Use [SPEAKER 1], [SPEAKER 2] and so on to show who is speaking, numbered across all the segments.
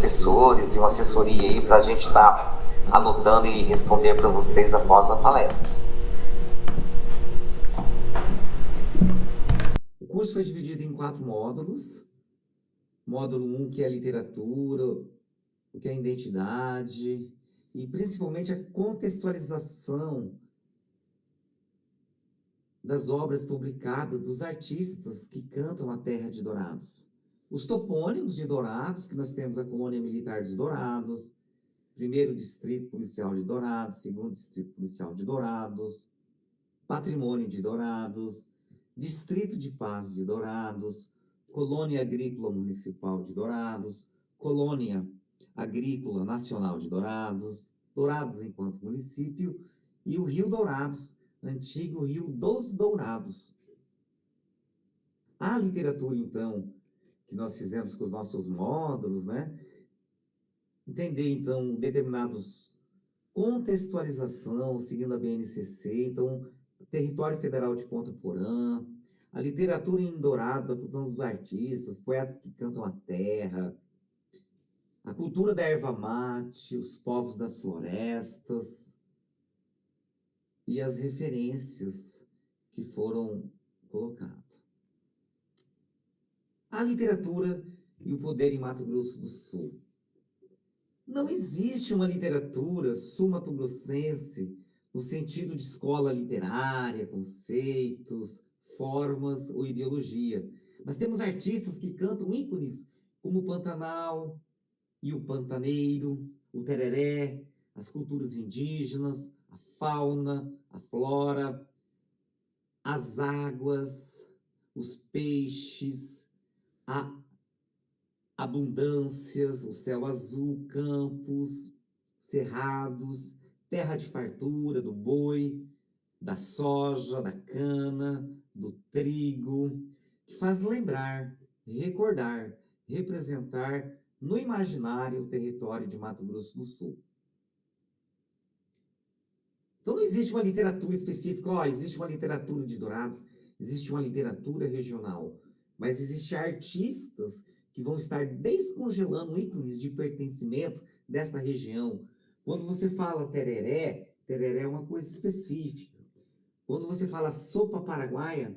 [SPEAKER 1] professores e uma assessoria aí para a gente estar anotando e responder para vocês após a palestra. O curso foi dividido em 4 módulos. Módulo 1, que é a literatura, o que é a identidade, e principalmente a contextualização das obras publicadas dos artistas que cantam a terra de Dourados. Os topônimos de Dourados, que nós temos a colônia militar dos Dourados, primeiro distrito policial de Dourados, segundo distrito policial de Dourados, patrimônio de Dourados, distrito de paz de Dourados, colônia agrícola municipal de Dourados, colônia agrícola nacional de Dourados, Dourados enquanto município, e o Rio Dourados, antigo Rio dos Dourados. A literatura, então, que nós fizemos com os nossos módulos, né? Entender, então, determinados contextualização, seguindo a BNCC, então, território federal de Ponta Porã, a literatura em Dourados, a produção dos artistas, poetas que cantam a terra, a cultura da erva mate, os povos das florestas e as referências que foram colocadas. A literatura e o poder em Mato Grosso do Sul. Não existe uma literatura sul-mato-grossense no sentido de escola literária, conceitos, formas ou ideologia. Mas temos artistas que cantam ícones como o Pantanal e o Pantaneiro, o Tereré, as culturas indígenas, a fauna, a flora, as águas, os peixes, a abundâncias, o céu azul, campos, cerrados, terra de fartura do boi, da soja, da cana, do trigo, que faz lembrar, recordar, representar no imaginário o território de Mato Grosso do Sul. Então não existe uma literatura específica, existe uma literatura de Dourados, existe uma literatura regional, mas existem artistas que vão estar descongelando ícones de pertencimento desta região. Quando você fala tereré, tereré é uma coisa específica. Quando você fala sopa paraguaia,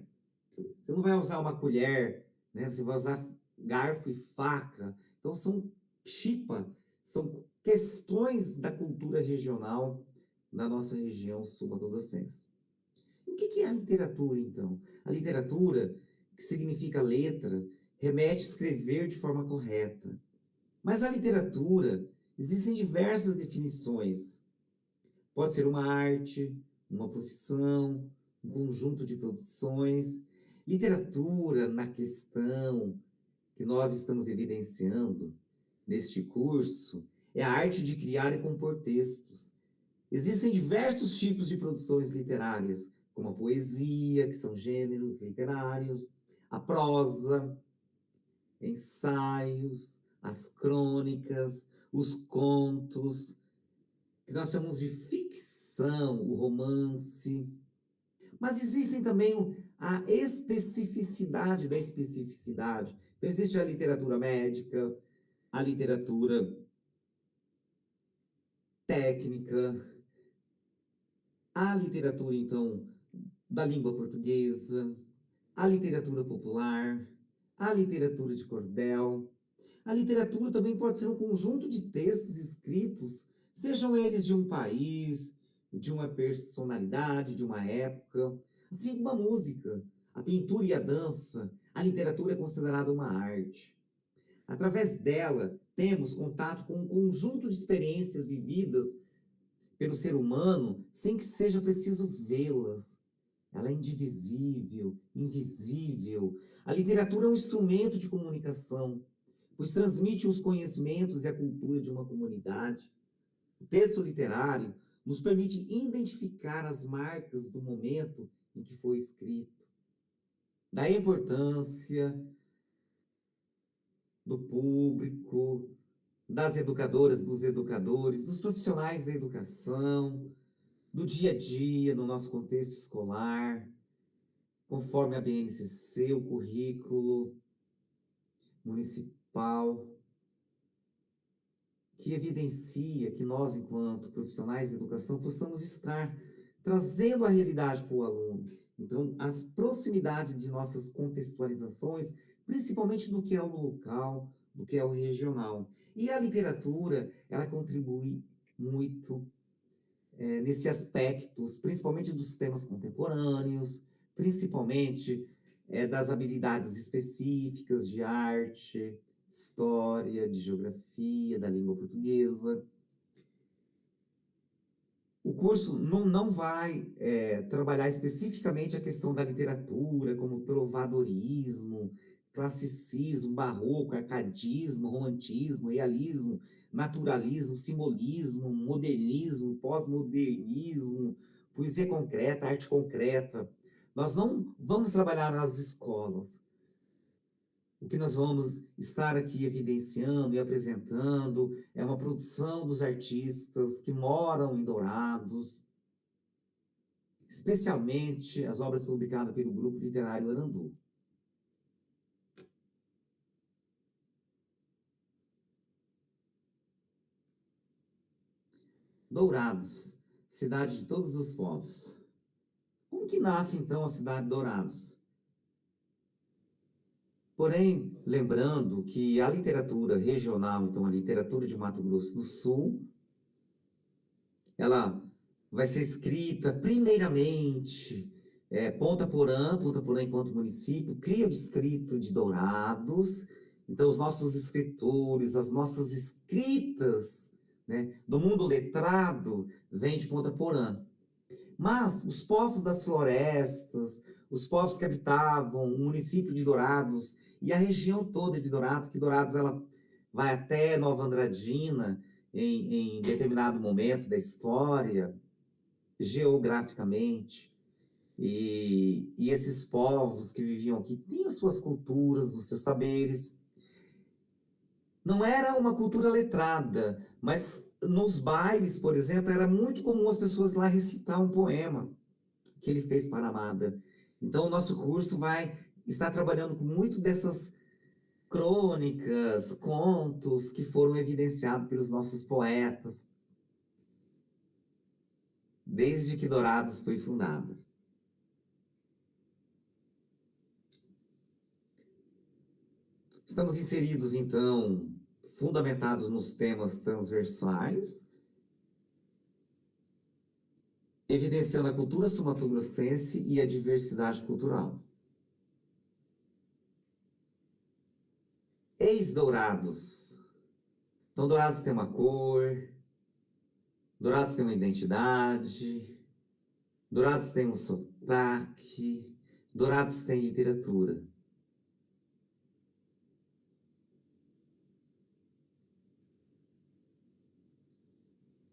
[SPEAKER 1] você não vai usar uma colher, né? Você vai usar garfo e faca. Então são chipa, são questões da cultura regional da nossa região sul-mato-grossense. O que é a literatura, então? A literatura, que significa letra, remete a escrever de forma correta. Mas a literatura, existem diversas definições. Pode ser uma arte, uma profissão, um conjunto de produções. Literatura, na questão que nós estamos evidenciando neste curso, é a arte de criar e compor textos. Existem diversos tipos de produções literárias, como a poesia, que são gêneros literários, a prosa, ensaios, as crônicas, os contos, que nós chamamos de ficção, o romance. Mas existem também a especificidade da especificidade. Então, existe a literatura médica, a literatura técnica, a literatura, então, da língua portuguesa, a literatura popular, a literatura de cordel. A literatura também pode ser um conjunto de textos escritos, sejam eles de um país, de uma personalidade, de uma época, assim como a música, a pintura e a dança. A literatura é considerada uma arte. Através dela, temos contato com um conjunto de experiências vividas pelo ser humano sem que seja preciso vê-las. Ela é indivisível, invisível. A literatura é um instrumento de comunicação, pois transmite os conhecimentos e a cultura de uma comunidade. O texto literário nos permite identificar as marcas do momento em que foi escrito. Daí a importância do público, das educadoras, dos educadores, dos profissionais da educação, do dia a dia, no nosso contexto escolar, conforme a BNCC, o currículo municipal. que evidencia que nós, enquanto profissionais de educação, possamos estar trazendo a realidade para o aluno. Então, as proximidades de nossas contextualizações, principalmente do que é o local, do que é o regional. E a literatura, ela contribui muito nesse aspectos, principalmente dos temas contemporâneos, principalmente das habilidades específicas de arte, história, de geografia, da língua portuguesa. O curso não vai trabalhar especificamente a questão da literatura, como trovadorismo, classicismo, barroco, arcadismo, romantismo, realismo, naturalismo, simbolismo, modernismo, pós-modernismo, poesia concreta, arte concreta. Nós não vamos trabalhar nas escolas. O que nós vamos estar aqui evidenciando e apresentando é uma produção dos artistas que moram em Dourados, especialmente as obras publicadas pelo Grupo Literário Arandu. Dourados, cidade de todos os povos. Como que nasce, então, a cidade de Dourados? Porém, lembrando que a literatura regional, então a literatura de Mato Grosso do Sul, ela vai ser escrita primeiramente Ponta Porã enquanto município, cria o distrito de Dourados. Então, os nossos escritores, as nossas escritas, né, do mundo letrado, vêm de Ponta Porã. Mas os povos das florestas, os povos que habitavam o município de Dourados e a região toda de Dourados, que Dourados ela vai até Nova Andradina em determinado momento da história, geograficamente, e esses povos que viviam aqui têm as suas culturas, os seus saberes. Não era uma cultura letrada, mas nos bailes, por exemplo, era muito comum as pessoas lá recitar um poema que ele fez para a amada. Então, o nosso curso vai estar trabalhando com muito dessas crônicas, contos que foram evidenciados pelos nossos poetas desde que Dourados foi fundada. Estamos inseridos, então, fundamentados nos temas transversais, evidenciando a cultura sul-mato-grossense e a diversidade cultural. Ex-Dourados. Então, Dourados tem uma cor, Dourados tem uma identidade, Dourados tem um sotaque, Dourados tem literatura.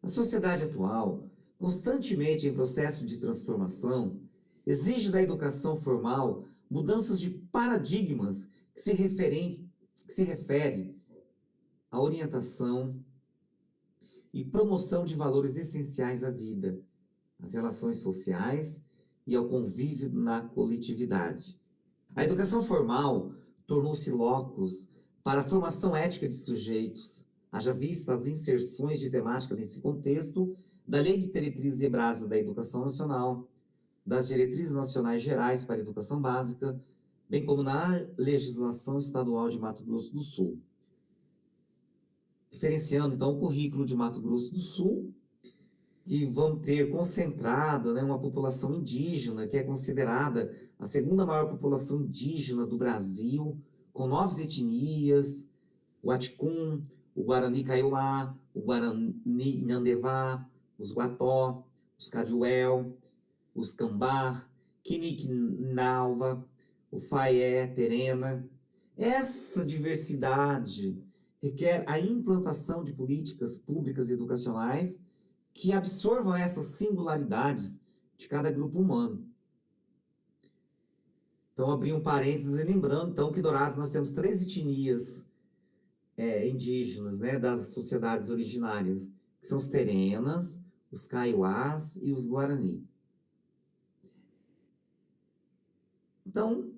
[SPEAKER 1] A sociedade atual, constantemente em processo de transformação, exige da educação formal mudanças de paradigmas que se refere à orientação e promoção de valores essenciais à vida, às relações sociais e ao convívio na coletividade. A educação formal tornou-se locus para a formação ética de sujeitos, haja vista as inserções de temática nesse contexto da Lei de Diretrizes e Bases da Educação Nacional, das Diretrizes Nacionais Gerais para a Educação Básica, bem como na legislação estadual de Mato Grosso do Sul. Diferenciando, então, o currículo de Mato Grosso do Sul, que vão ter concentrado, né, uma população indígena, que é considerada a segunda maior população indígena do Brasil, com 9 etnias, o Aticum, o Guarani Kaiowá, o Guarani Nhandevá, os Guató, os Cadiuel, os Cambá, Quiniquinalva, o Faié, Terena. Essa diversidade requer a implantação de políticas públicas e educacionais que absorvam essas singularidades de cada grupo humano. Então, abri um parênteses e lembrando, então, que Dourados nós temos 3 etnias indígenas, né, das sociedades originárias, que são os Terenas, os Kaiowás e os Guarani. Então,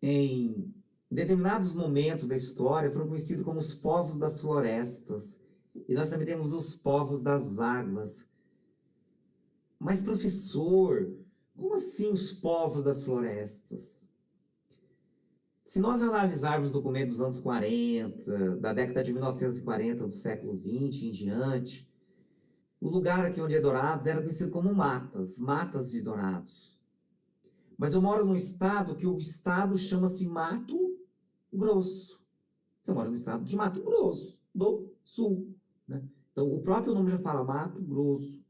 [SPEAKER 1] em Em determinados momentos da história foram conhecidos como os povos das florestas. E nós também temos os povos das águas. Mas, professor, como assim os povos das florestas? Se nós analisarmos documentos dos anos 40, da década de 1940, do século 20 em diante, o lugar aqui onde é Dourados era conhecido como matas, matas de Dourados. Mas eu moro num estado que o estado chama-se Mato Grosso. Você mora no estado de Mato Grosso do Sul, né? Então, o próprio nome já fala Mato Grosso.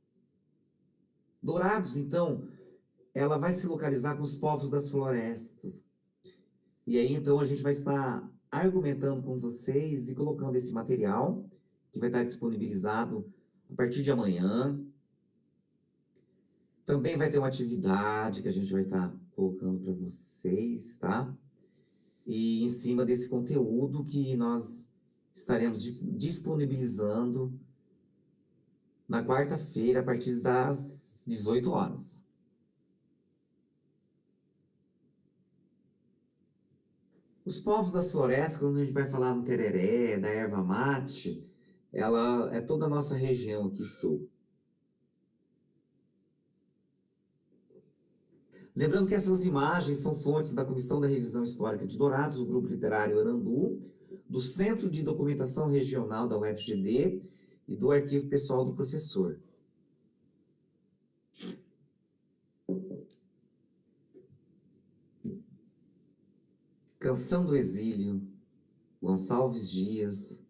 [SPEAKER 1] Dourados, então, ela vai se localizar com os povos das florestas. E aí, então, a gente vai estar argumentando com vocês e colocando esse material, que vai estar disponibilizado a partir de amanhã. Também vai ter uma atividade que a gente vai estar colocando para vocês, tá? E em cima desse conteúdo que nós estaremos disponibilizando na quarta-feira, a partir das 18 horas. Os povos das florestas, quando a gente vai falar no tereré, da erva mate, ela é toda a nossa região aqui sul. Lembrando que essas imagens são fontes da Comissão da Revisão Histórica de Dourados, do Grupo Literário Arandu, do Centro de Documentação Regional da UFGD e do Arquivo Pessoal do Professor. Canção do Exílio, Gonçalves Dias,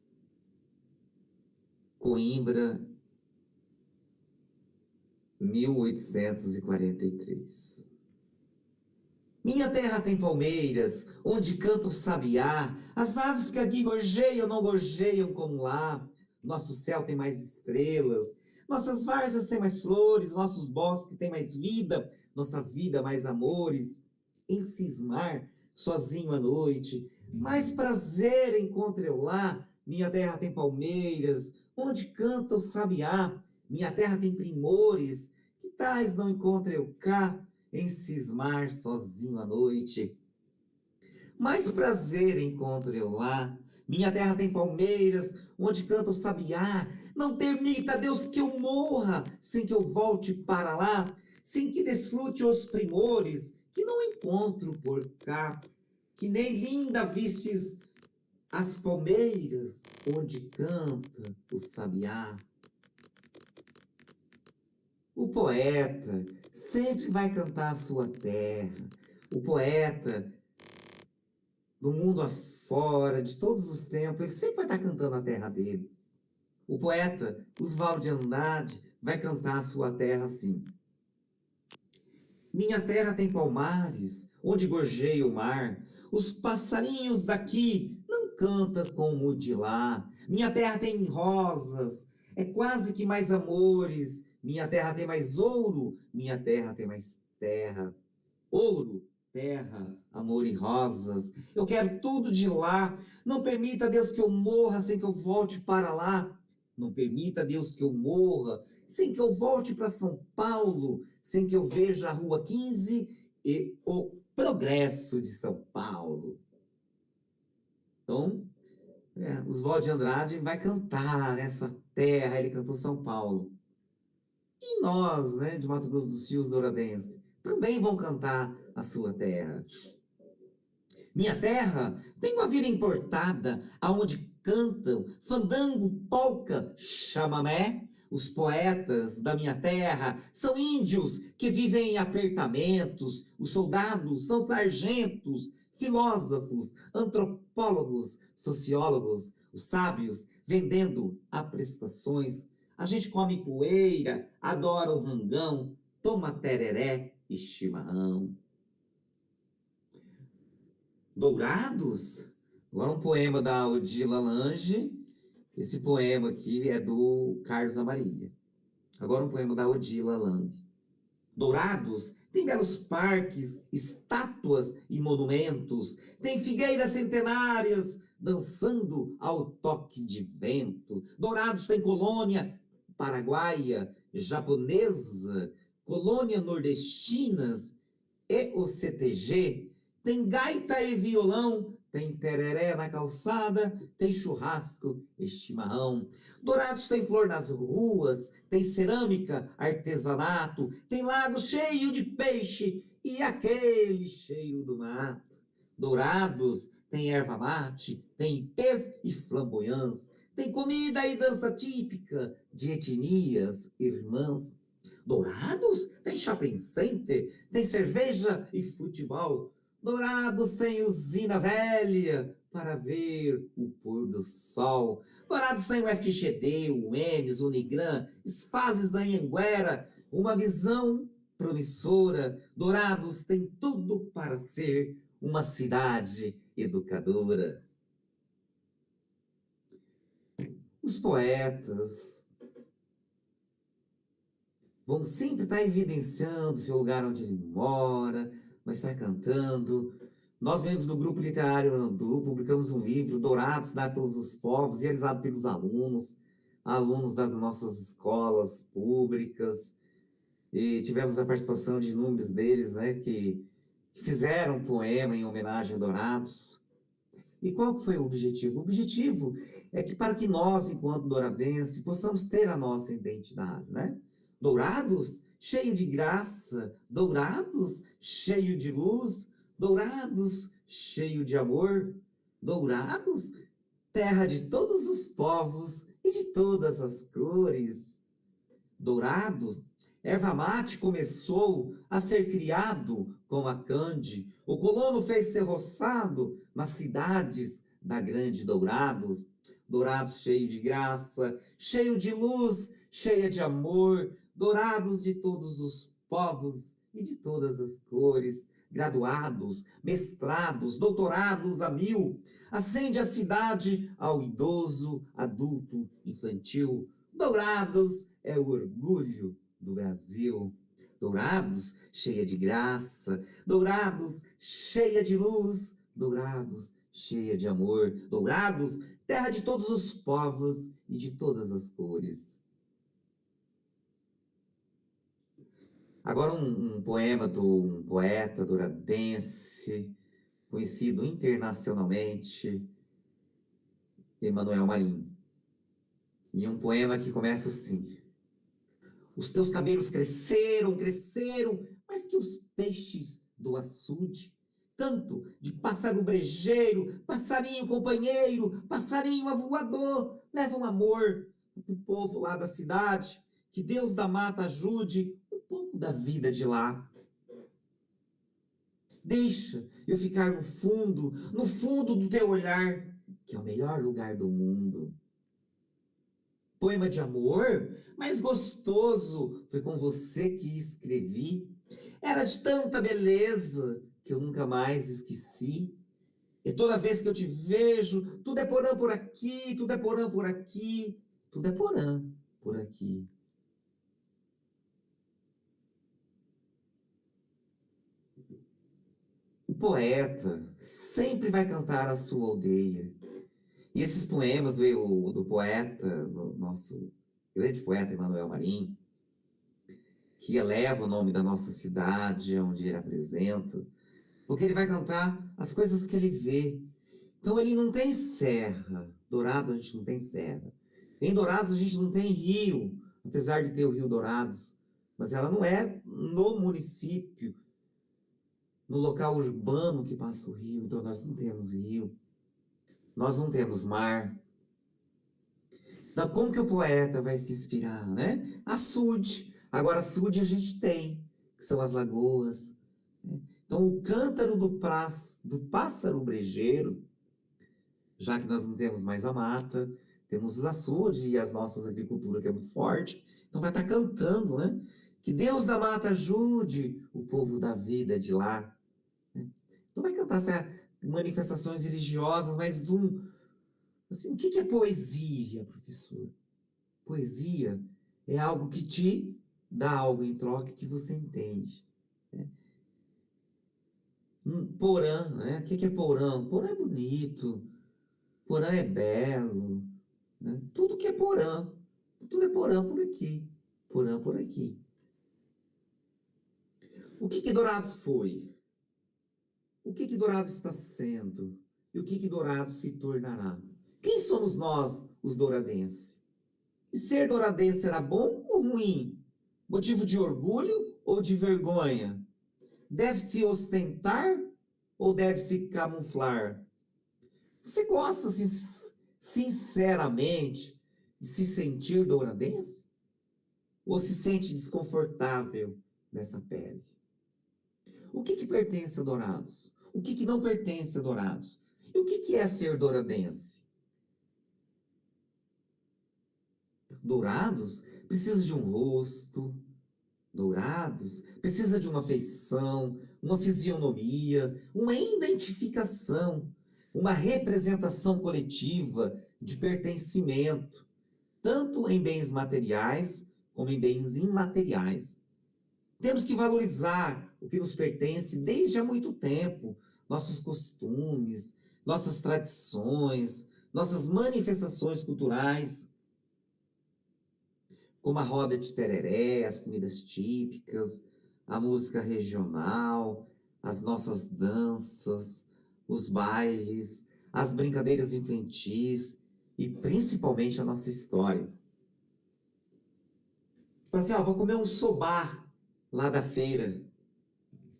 [SPEAKER 1] Coimbra, 1843. Minha terra tem palmeiras, onde canta o sabiá, as aves que aqui gorjeiam não gorjeiam como lá. Nosso céu tem mais estrelas, nossas várzeas têm mais flores, nossos bosques têm mais vida, nossa vida mais amores. Em cismar, sozinho à noite, mais prazer encontre eu lá. Minha terra tem palmeiras, onde canta o sabiá. Minha terra tem primores, que tais não encontre eu cá. Em cismar sozinho à noite, mais prazer encontro eu lá. Minha terra tem palmeiras, onde canta o sabiá. Não permita, Deus, que eu morra, sem que eu volte para lá, sem que desfrute os primores, que não encontro por cá. Que nem linda vistes as palmeiras, onde canta o sabiá. O poeta sempre vai cantar a sua terra. O poeta, do mundo afora, de todos os tempos, ele sempre vai estar cantando a terra dele. O poeta, Oswald de Andrade, vai cantar a sua terra assim. Minha terra tem palmares, onde gorjeia o mar. Os passarinhos daqui não cantam como o de lá. Minha terra tem rosas, é quase que mais amores. Minha terra tem mais ouro, minha terra tem mais terra. Ouro, terra, amor e rosas. Eu quero tudo de lá. Não permita, Deus, que eu morra sem que eu volte para lá. Não permita, Deus, que eu morra sem que eu volte para São Paulo, sem que eu veja a Rua 15 e o progresso de São Paulo. Então, Oswald de Andrade vai cantar nessa terra, ele cantou São Paulo. E nós, né, de Mato Grosso do Sul, os douradenses, também vão cantar a sua terra. Minha terra tem uma vida importada, aonde cantam fandango, polca, chamamé. Os poetas da minha terra são índios que vivem em apertamentos. Os soldados são sargentos, filósofos, antropólogos, sociólogos, os sábios vendendo a prestações. A gente come poeira, adora o rangão, toma tereré e chimarrão. Dourados? Agora um poema da Odila Lange. Esse poema aqui é do Carlos Amarília. Agora um poema da Odila Lange. Dourados tem belos parques, estátuas e monumentos. Tem figueiras centenárias dançando ao toque de vento. Dourados tem colônia paraguaia, japonesa, colônia nordestinas e o CTG. Tem gaita e violão, tem tereré na calçada, tem churrasco e chimarrão. Dourados tem flor nas ruas, tem cerâmica, artesanato, tem lago cheio de peixe e aquele cheiro do mato. Dourados tem erva mate, tem pez e flamboyãs, tem comida e dança típica de etnias irmãs. Dourados tem shopping center, tem cerveja e futebol. Dourados tem usina velha para ver o pôr do sol. Dourados tem o FGD, o EMES, o Unigran, Sfases, Anhanguera, uma visão promissora. Dourados tem tudo para ser uma cidade educadora. Os poetas vão sempre estar evidenciando seu lugar onde ele mora, vai estar cantando. Nós, membros do Grupo Literário Andu, publicamos um livro, Dourados, Cidade de Todos os Povos, realizado pelos alunos das nossas escolas públicas, e tivemos a participação de inúmeros deles, né, que fizeram um poema em homenagem a Dourados. E qual que foi o objetivo? O objetivo é que para que nós, enquanto douradenses, possamos ter a nossa identidade, né? Dourados, cheio de graça, Dourados, cheio de luz, Dourados, cheio de amor, Dourados, terra de todos os povos e de todas as cores. Dourados, erva mate começou a ser criado com a cande. O colono fez ser roçado nas cidades da grande Dourados. Dourados cheio de graça, cheio de luz, cheia de amor. Dourados de todos os povos e de todas as cores. Graduados, mestrados, doutorados a mil. Acende a cidade ao idoso, adulto, infantil. Dourados é o orgulho do Brasil. Dourados, cheia de graça. Dourados, cheia de luz. Dourados, cheia de amor. Dourados, terra de todos os povos e de todas as cores. Agora um poema de um poeta douradense, conhecido internacionalmente, Emanuel Marinho. E um poema que começa assim: os teus cabelos cresceram, cresceram, mais que os peixes do açude. Canto de pássaro brejeiro, passarinho companheiro, passarinho avoador, leva um amor pro povo lá da cidade. Que Deus da mata ajude um pouco da vida de lá. Deixa eu ficar no fundo do teu olhar, que é o melhor lugar do mundo. Poema de amor, mas gostoso, foi com você que escrevi. Era de tanta beleza que eu nunca mais esqueci. E toda vez que eu te vejo, tudo é porã por aqui, tudo é porã por aqui, tudo é porã por aqui. O poeta sempre vai cantar a sua aldeia. E esses poemas do poeta, do nosso grande poeta Emanuel Marinho, que eleva o nome da nossa cidade, onde ele apresenta, porque ele vai cantar as coisas que ele vê. Então ele não tem serra. Dourados a gente não tem serra. Em Dourados a gente não tem rio, apesar de ter o Rio Dourados. Mas ela não é no município, no local urbano que passa o rio. Então nós não temos rio. Nós não temos mar. Então, como que o poeta vai se inspirar, né? Açude. Agora, açude a gente tem, que são as lagoas. Né? Então, o cântaro do pássaro brejeiro, já que nós não temos mais a mata, temos os açudes e as nossas agriculturas, que é muito forte. Então, vai estar cantando, né? Que Deus da mata ajude o povo da vida de lá. Né? Então, vai cantar manifestações religiosas, mas de um... Assim, o que é poesia, professor? Poesia é algo que te dá algo em troca que você entende. Né? Porã, né? O que é porã? Porã é bonito, porã é belo, né? Tudo que é porã, tudo é porã por aqui, porã por aqui. O que Dourados foi? O que Dourados está sendo? E o que Dourados se tornará? Quem somos nós, os douradenses? E ser douradense será bom ou ruim? Motivo de orgulho ou de vergonha? Deve-se ostentar ou deve-se camuflar? Você gosta, sinceramente, de se sentir douradense? Ou se sente desconfortável nessa pele? O que pertence a Dourados? O que não pertence a Dourados? E o que é ser douradense? Dourados precisa de um rosto, Dourados precisa de uma feição, uma fisionomia, uma identificação, uma representação coletiva de pertencimento, tanto em bens materiais como em bens imateriais. Temos que valorizar o que nos pertence desde há muito tempo, nossos costumes, nossas tradições, nossas manifestações culturais, como a roda de tereré, as comidas típicas, a música regional, as nossas danças, os bailes, as brincadeiras infantis e principalmente a nossa história. Fala assim, vou comer um sobá lá da feira.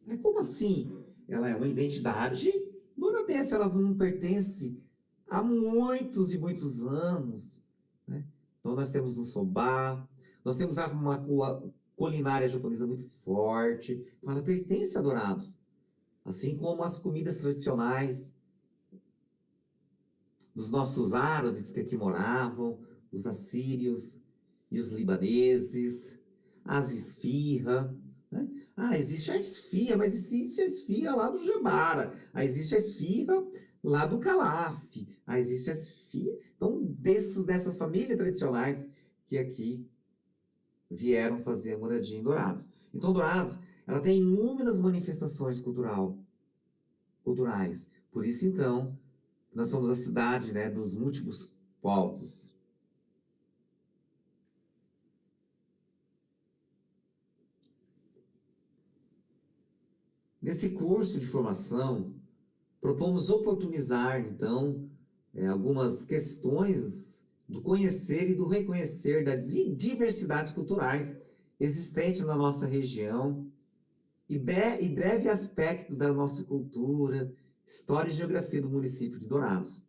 [SPEAKER 1] Mas como assim? Ela é uma identidade douradense, ela não pertence há muitos e muitos anos, né? Então nós temos o sobá, nós temos uma culinária japonesa muito forte, então ela pertence a Dourados, assim como as comidas tradicionais dos nossos árabes que aqui moravam, os assírios e os libaneses, as esfirra, né? Existe a esfirra, mas existe a esfirra lá do Jabara, existe a esfirra lá do Calaf, existe a esfirra, então dessas famílias tradicionais que aqui vieram fazer a moradia em Dourados. Então Dourados, ela tem inúmeras manifestações culturais, por isso então nós somos a cidade, né, dos múltiplos povos. Nesse curso de formação, propomos oportunizar, então, algumas questões do conhecer e do reconhecer das diversidades culturais existentes na nossa região e breve aspecto da nossa cultura, história e geografia do município de Dourados.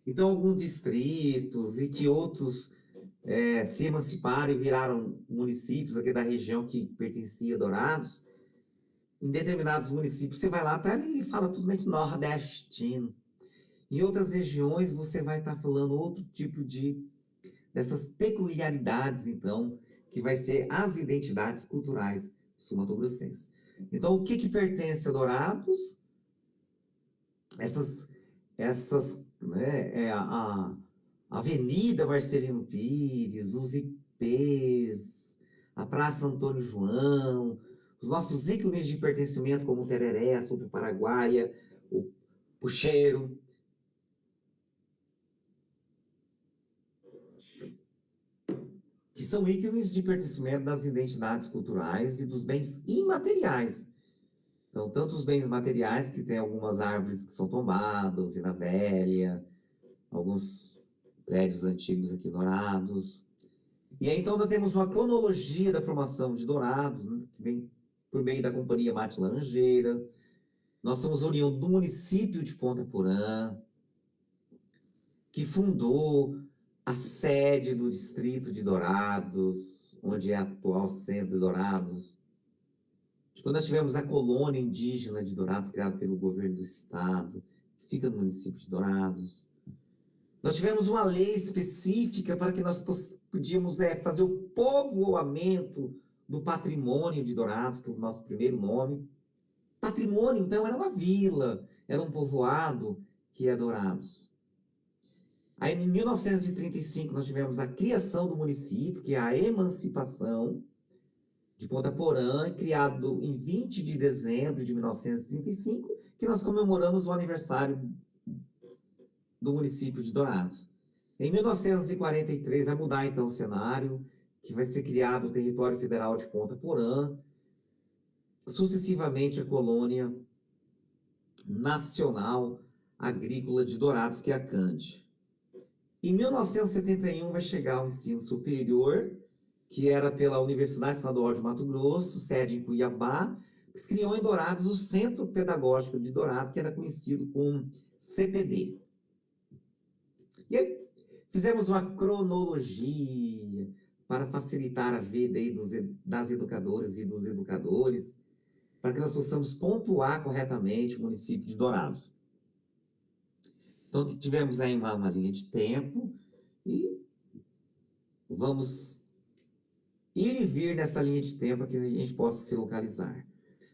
[SPEAKER 1] Então, alguns distritos e que outros se emanciparam e viraram municípios aqui da região que pertencia a Dourados, em determinados municípios, você vai lá, tá ali, ele fala totalmente nordestino. Em outras regiões, você vai estar falando outro tipo dessas peculiaridades, então, que vai ser as identidades culturais sul-mato-grossenses. Então, o que pertence a Dourados? Essas né, a Avenida Marcelino Pires, os ipês, a Praça Antônio João, os nossos ícones de pertencimento, como o tereré, a sopa paraguaia, o pucheiro. Que são ícones de pertencimento das identidades culturais e dos bens imateriais. Então, tanto os bens materiais, que tem algumas árvores que são tombadas, usina velha, alguns prédios antigos aqui dourados. E aí, então, nós temos uma cronologia da formação de Dourados, né, que vem por meio da Companhia Mate Laranjeira. Nós somos oriundos do município de Ponta Porã, que fundou a sede do distrito de Dourados, onde é a atual centro de Dourados. Quando nós tivemos a colônia indígena de Dourados, criada pelo governo do estado, que fica no município de Dourados. Nós tivemos uma lei específica para que nós podíamos fazer o povoamento do patrimônio de Dourados, que é o nosso primeiro nome. Patrimônio, então, era uma vila, era um povoado que é Dourados. Aí, em 1935, nós tivemos a criação do município, que é a emancipação de Ponta Porã, criado em 20 de dezembro de 1935, que nós comemoramos o aniversário do município de Dourados. Em 1943 vai mudar então o cenário, que vai ser criado o território federal de Ponta Porã, sucessivamente a colônia nacional agrícola de Dourados, que é a CAND. Em 1971 vai chegar o ensino superior, que era pela Universidade Estadual de Mato Grosso, sede em Cuiabá, que se criou em Dourados o Centro Pedagógico de Dourados, que era conhecido como CPD. E aí, fizemos uma cronologia para facilitar a vida aí das educadoras e dos educadores, para que nós possamos pontuar corretamente o município de Dourados. Então, tivemos aí uma linha de tempo e vamos ir e vir nessa linha de tempo para que a gente possa se localizar.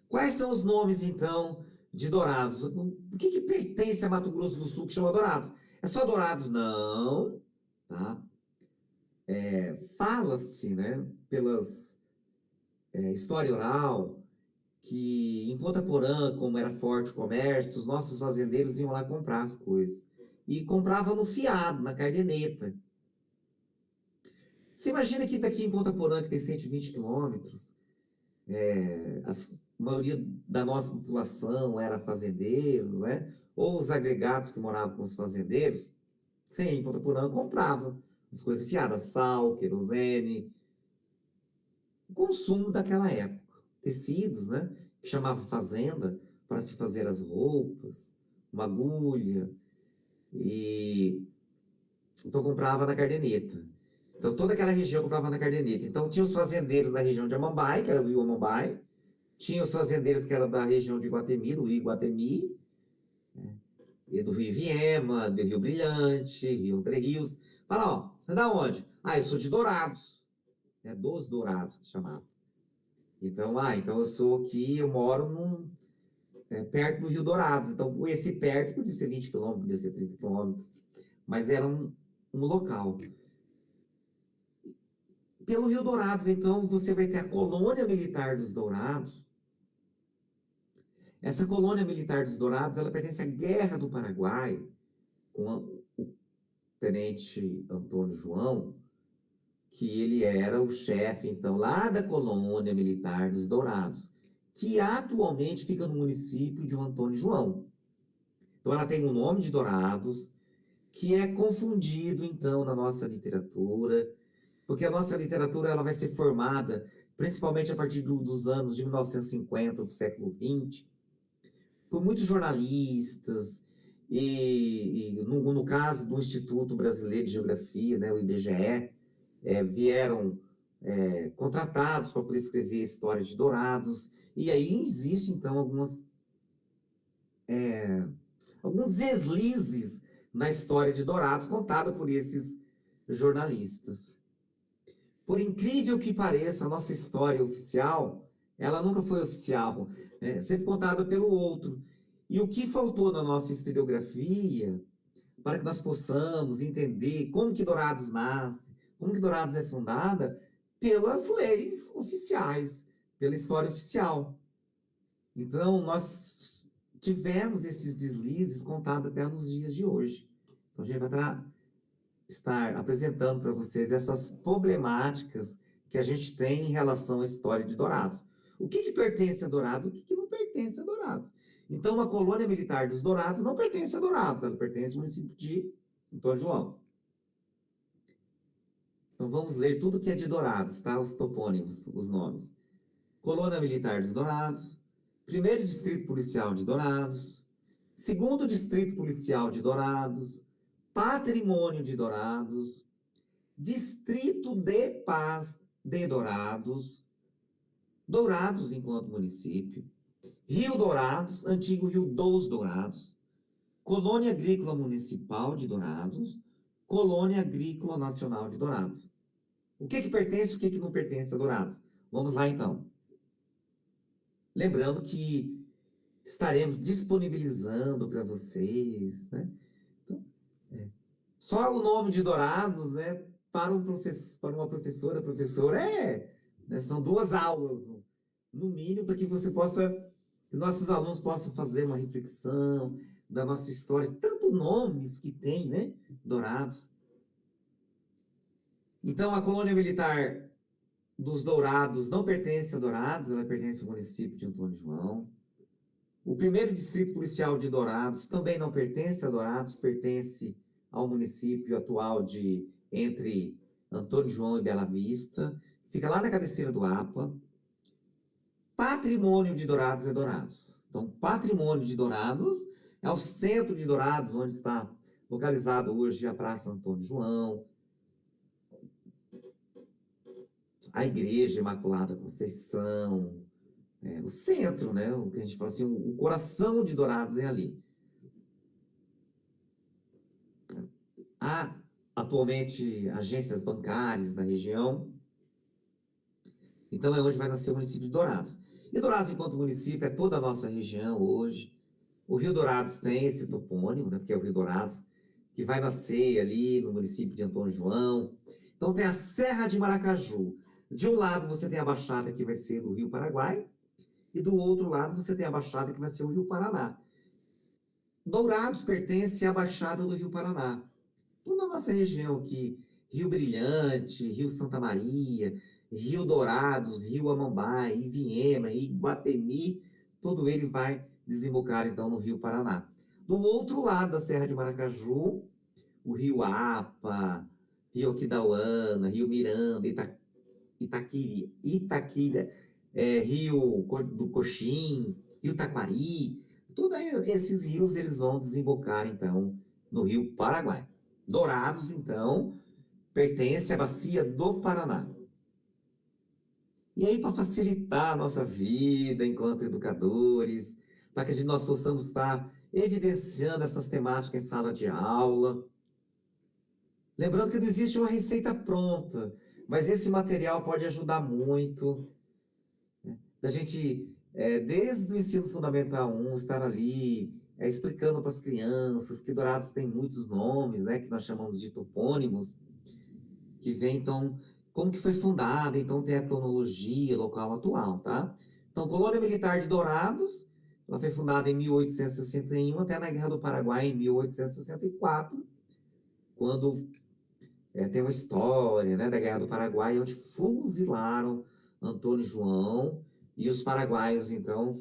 [SPEAKER 1] Quais são os nomes, então, de Dourados? O que pertence a Mato Grosso do Sul que chama Dourados? É só Dourados? Não. Tá? Fala-se, né, pelas história oral, que em Ponta Porã, como era forte o comércio, os nossos fazendeiros iam lá comprar as coisas. E compravam no fiado, na cardeneta. Você imagina que daqui em Ponta Porã, que tem 120 quilômetros, a maioria da nossa população era fazendeiros, né? Ou os agregados que moravam com os fazendeiros, sim, em Ponta Porã comprava as coisas fiadas, sal, querosene, o consumo daquela época. Tecidos, né? Que chamava fazenda para se fazer as roupas, uma agulha, e então comprava na cardeneta. Então toda aquela região comprava na cardeneta. Então tinha os fazendeiros da região de Amambai, que era o rio Amambai, tinha os fazendeiros que eram da região de Iguatemi, do rio Iguatemi, né? E do rio Viema, do rio Brilhante, rio Entre Rios. Fala, ó, você é da onde? Ah, eu sou de Dourados, é dos Dourados que chamava. Então, então eu sou aqui, eu moro perto do Rio Dourados. Então, esse perto podia ser 20 quilômetros, podia ser 30 quilômetros, mas era um local. Pelo Rio Dourados, então, você vai ter a colônia militar dos Dourados. Essa colônia militar dos Dourados, ela pertence à Guerra do Paraguai, com o tenente Antônio João, que ele era o chefe, então, lá da colônia militar dos Dourados, que atualmente fica no município de Antônio João. Então, ela tem o nome de Dourados, que é confundido, então, na nossa literatura, porque a nossa literatura ela vai ser formada, principalmente a partir dos anos de 1950, do século XX, por muitos jornalistas, e no caso do Instituto Brasileiro de Geografia, né, o IBGE, vieram contratados para poder escrever a história de Dourados, e aí existe, então, alguns deslizes na história de Dourados, contada por esses jornalistas. Por incrível que pareça, a nossa história oficial, ela nunca foi oficial, sempre contada pelo outro. E o que faltou na nossa historiografia, para que nós possamos entender como que Dourados nasce, como que Dourados é fundada, pelas leis oficiais, pela história oficial. Então, nós tivemos esses deslizes contados até nos dias de hoje. Então, a gente vai estar apresentando para vocês essas problemáticas que a gente tem em relação à história de Dourados. O que pertence a Dourados, o que não pertence a Dourados. Então, a colônia militar dos Dourados não pertence a Dourados, ela pertence ao município de Antônio João. Então, vamos ler tudo que é de Dourados, tá? Os topônimos, os nomes. Colônia Militar dos Dourados, primeiro Distrito Policial de Dourados, segundo Distrito Policial de Dourados, Patrimônio de Dourados, Distrito de Paz de Dourados, Dourados enquanto município, Rio Dourados, antigo Rio dos Dourados, Colônia Agrícola Municipal de Dourados, Colônia Agrícola Nacional de Dourados. O que pertence e o que não pertence a Dourados? Vamos lá então. Lembrando que estaremos disponibilizando para vocês, né? Então, só o nome de Dourados, né? Para uma professora, professor, né, são 2 aulas, no mínimo, para que que nossos alunos possam fazer uma reflexão da nossa história, tantos nomes que tem, né? Dourados. Então, a colônia militar dos Dourados não pertence a Dourados, ela pertence ao município de Antônio João. O primeiro distrito policial de Dourados também não pertence a Dourados, pertence ao município atual de entre Antônio João e Bela Vista, fica lá na cabeceira do APA. Patrimônio de Dourados é Dourados. Então, patrimônio de Dourados é o centro de Dourados, onde está localizado hoje a Praça Antônio João, a Igreja Imaculada Conceição, o centro, né? O que a gente fala assim, o coração de Dourados é ali. Há atualmente agências bancárias na região, então é onde vai nascer o município de Dourados. E Dourados, enquanto município, é toda a nossa região hoje. O Rio Dourados tem esse topônimo, né, porque é o Rio Dourados, que vai nascer ali no município de Antônio João. Então tem a Serra de Maracaju. De um lado você tem a Baixada, que vai ser do Rio Paraguai, e do outro lado você tem a Baixada, que vai ser o Rio Paraná. Dourados pertence à Baixada do Rio Paraná. Toda a nossa região aqui, Rio Brilhante, Rio Santa Maria, Rio Dourados, Rio Amambai, Ivinhema, Iguatemi, todo ele vai desembocar então no Rio Paraná. Do outro lado da Serra de Maracaju, o Rio Apa, Rio Aquidauana, Rio Miranda, Itaquira, Rio do Coxim, Rio Taquari, todos esses rios eles vão desembocar então no Rio Paraguai. Dourados, então, pertence à bacia do Paraná. E aí, para facilitar a nossa vida enquanto educadores, para que nós possamos estar evidenciando essas temáticas em sala de aula, lembrando que não existe uma receita pronta, mas esse material pode ajudar muito, né? Da gente, desde o ensino fundamental 1, estar ali explicando para as crianças que Dourados tem muitos nomes, né, que nós chamamos de topônimos, que vem, então, como que foi fundada, então tem a cronologia local atual, tá? Então, Colônia Militar de Dourados, ela foi fundada em 1861, até na Guerra do Paraguai, em 1864, quando tem uma história, né, da Guerra do Paraguai, onde fuzilaram Antônio João, e os paraguaios, então,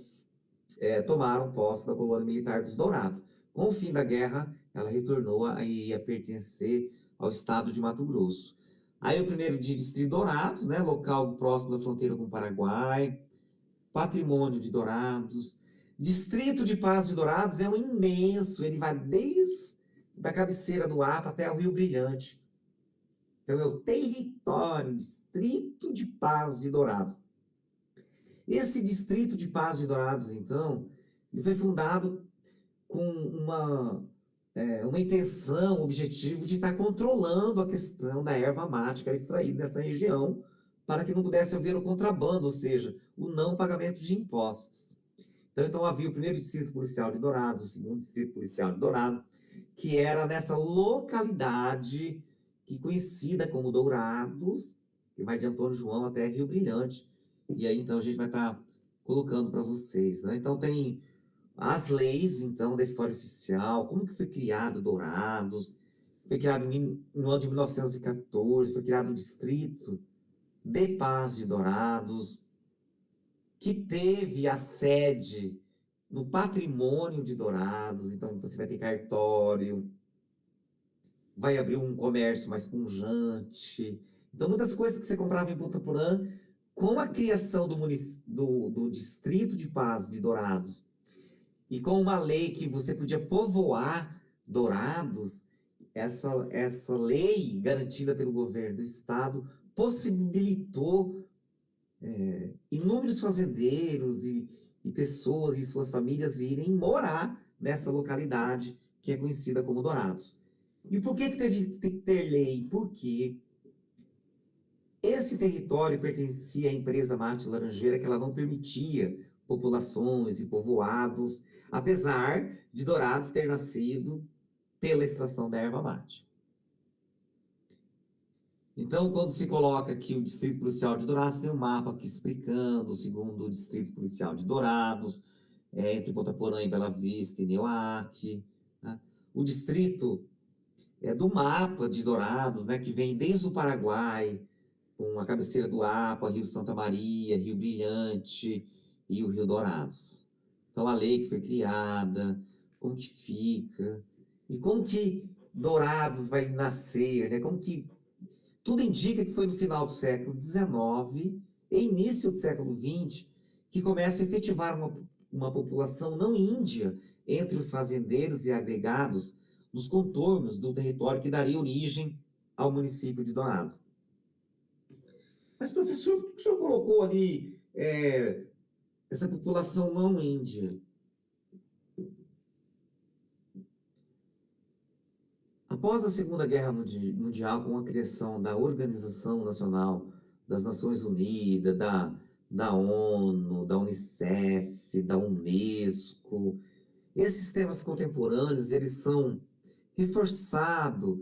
[SPEAKER 1] tomaram posse da colônia militar dos Dourados. Com o fim da guerra, ela retornou a pertencer ao estado de Mato Grosso. Aí o primeiro de Distrito Dourados, né, local próximo da fronteira com o Paraguai, patrimônio de Dourados. Distrito de Paz de Dourados é um imenso, ele vai desde a cabeceira do APA até o Rio Brilhante. Então é o território, Distrito de Paz de Dourados. Esse Distrito de Paz de Dourados, então, ele foi fundado com uma intenção, um objetivo de estar controlando a questão da erva mate que era extraída nessa região, para que não pudesse haver o contrabando, ou seja, o não pagamento de impostos. Então havia o primeiro distrito policial de Dourados, o segundo distrito policial de Dourados, que era nessa localidade que conhecida como Dourados, que vai de Antônio João até Rio Brilhante. E aí, então, a gente vai estar colocando para vocês, né? Então, tem as leis, então, da história oficial, como que foi criado Dourados, foi criado no ano de 1914, foi criado o Distrito de Paz de Dourados, que teve a sede no patrimônio de Dourados, então você vai ter cartório, vai abrir um comércio mais pujante. Então, muitas coisas que você comprava em Ponta Porã, com a criação do Distrito de Paz de Dourados, e com uma lei que você podia povoar Dourados, essa lei garantida pelo governo do estado possibilitou inúmeros fazendeiros e pessoas e suas famílias virem morar nessa localidade que é conhecida como Dourados. E por que tem que ter lei? Porque esse território pertencia à empresa Mate Laranjeira, que ela não permitia populações e povoados, apesar de Dourados ter nascido pela extração da erva mate. Então, quando se coloca aqui o Distrito Policial de Dourados, tem um mapa aqui explicando, segundo o Distrito Policial de Dourados, entre Ponta Porã e Bela Vista e Neuaque, né? O distrito do mapa de Dourados, né, que vem desde o Paraguai, com a cabeceira do APA, Rio Santa Maria, Rio Brilhante e o Rio Dourados. Então, a lei que foi criada, como que fica, e como que Dourados vai nascer, né? Como que tudo indica que foi no final do século XIX e início do século XX que começa a efetivar uma população não índia entre os fazendeiros e agregados nos contornos do território que daria origem ao município de Dourados. Mas, professor, por que o senhor colocou ali essa população não índia? Após a Segunda Guerra Mundial, com a criação da Organização Nacional das Nações Unidas, da ONU, da Unicef, da Unesco, esses temas contemporâneos, eles são reforçados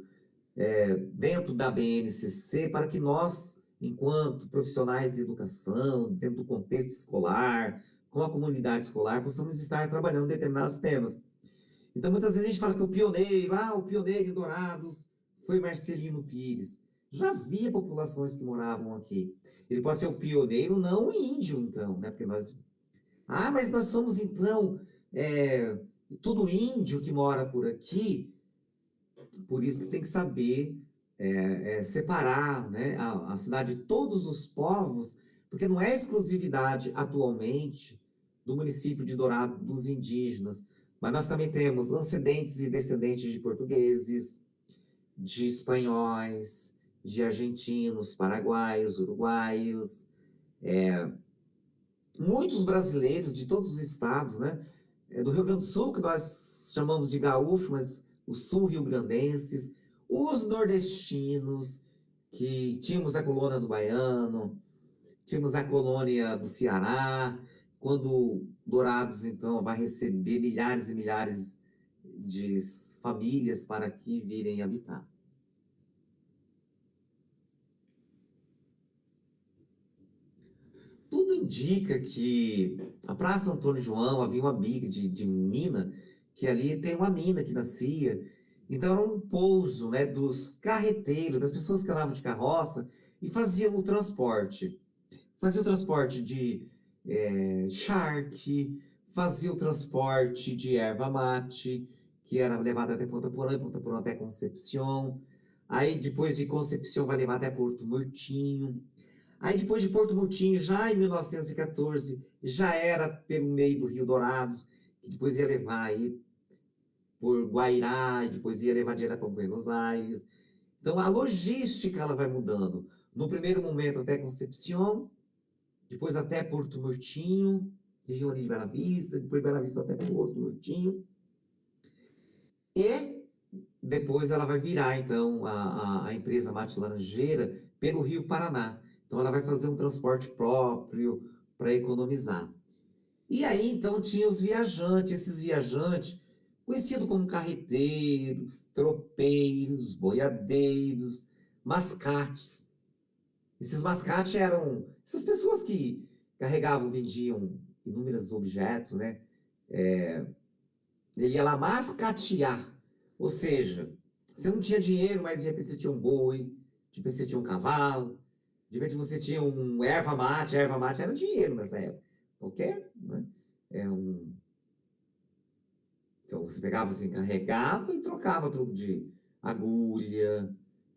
[SPEAKER 1] dentro da BNCC para que nós, enquanto profissionais de educação, dentro do contexto escolar, com a comunidade escolar, possamos estar trabalhando determinados temas. Então, muitas vezes a gente fala que o pioneiro em Dourados foi Marcelino Pires. Já havia populações que moravam aqui. Ele pode ser o pioneiro não índio, então, né? Porque nós... Ah, mas nós somos, então, tudo índio que mora por aqui. Por isso que tem que saber separar, né, a cidade de todos os povos, porque não é exclusividade atualmente do município de Dourados dos indígenas, mas nós também temos ascendentes e descendentes de portugueses, de espanhóis, de argentinos, paraguaios, uruguaios, muitos brasileiros de todos os estados, né? Do Rio Grande do Sul, que nós chamamos de gaúcho, mas os sul-rio-grandenses, os nordestinos, que tínhamos a colônia do Baiano, tínhamos a colônia do Ceará, quando Dourados, então, vai receber milhares e milhares de famílias para aqui virem habitar. Tudo indica que a Praça Antônio João havia uma bica de mina, que ali tem uma mina que nascia. Então era um pouso, né, dos carreteiros, das pessoas que andavam de carroça e faziam o transporte. Fazia o transporte de charque, fazia o transporte de erva mate, que era levada até Ponta Porã até Concepción. Aí depois de Concepción vai levar até Porto Murtinho. Aí depois de Porto Murtinho, já em 1914, já era pelo meio do Rio Dourados, que depois ia levar aí por Guairá, e depois ia levar direto para Buenos Aires. Então a logística ela vai mudando. No primeiro momento até Concepción, depois até Porto Murtinho, região ali de Bela Vista, depois de Bela Vista até Porto Murtinho. E depois ela vai virar, então, a empresa Mate Laranjeira pelo Rio Paraná. Então ela vai fazer um transporte próprio para economizar. E aí, então, tinha os viajantes, esses viajantes, conhecidos como carreteiros, tropeiros, boiadeiros, mascates. Esses mascates eram essas pessoas que carregavam, vendiam inúmeros objetos, né? Ele ia lá mascatear, ou seja, você não tinha dinheiro, mas de repente você tinha um boi, de repente você tinha um cavalo, de repente você tinha um erva mate era dinheiro nessa época. Qualquer, né? Então você pegava assim, carregava e trocava tudo de agulha,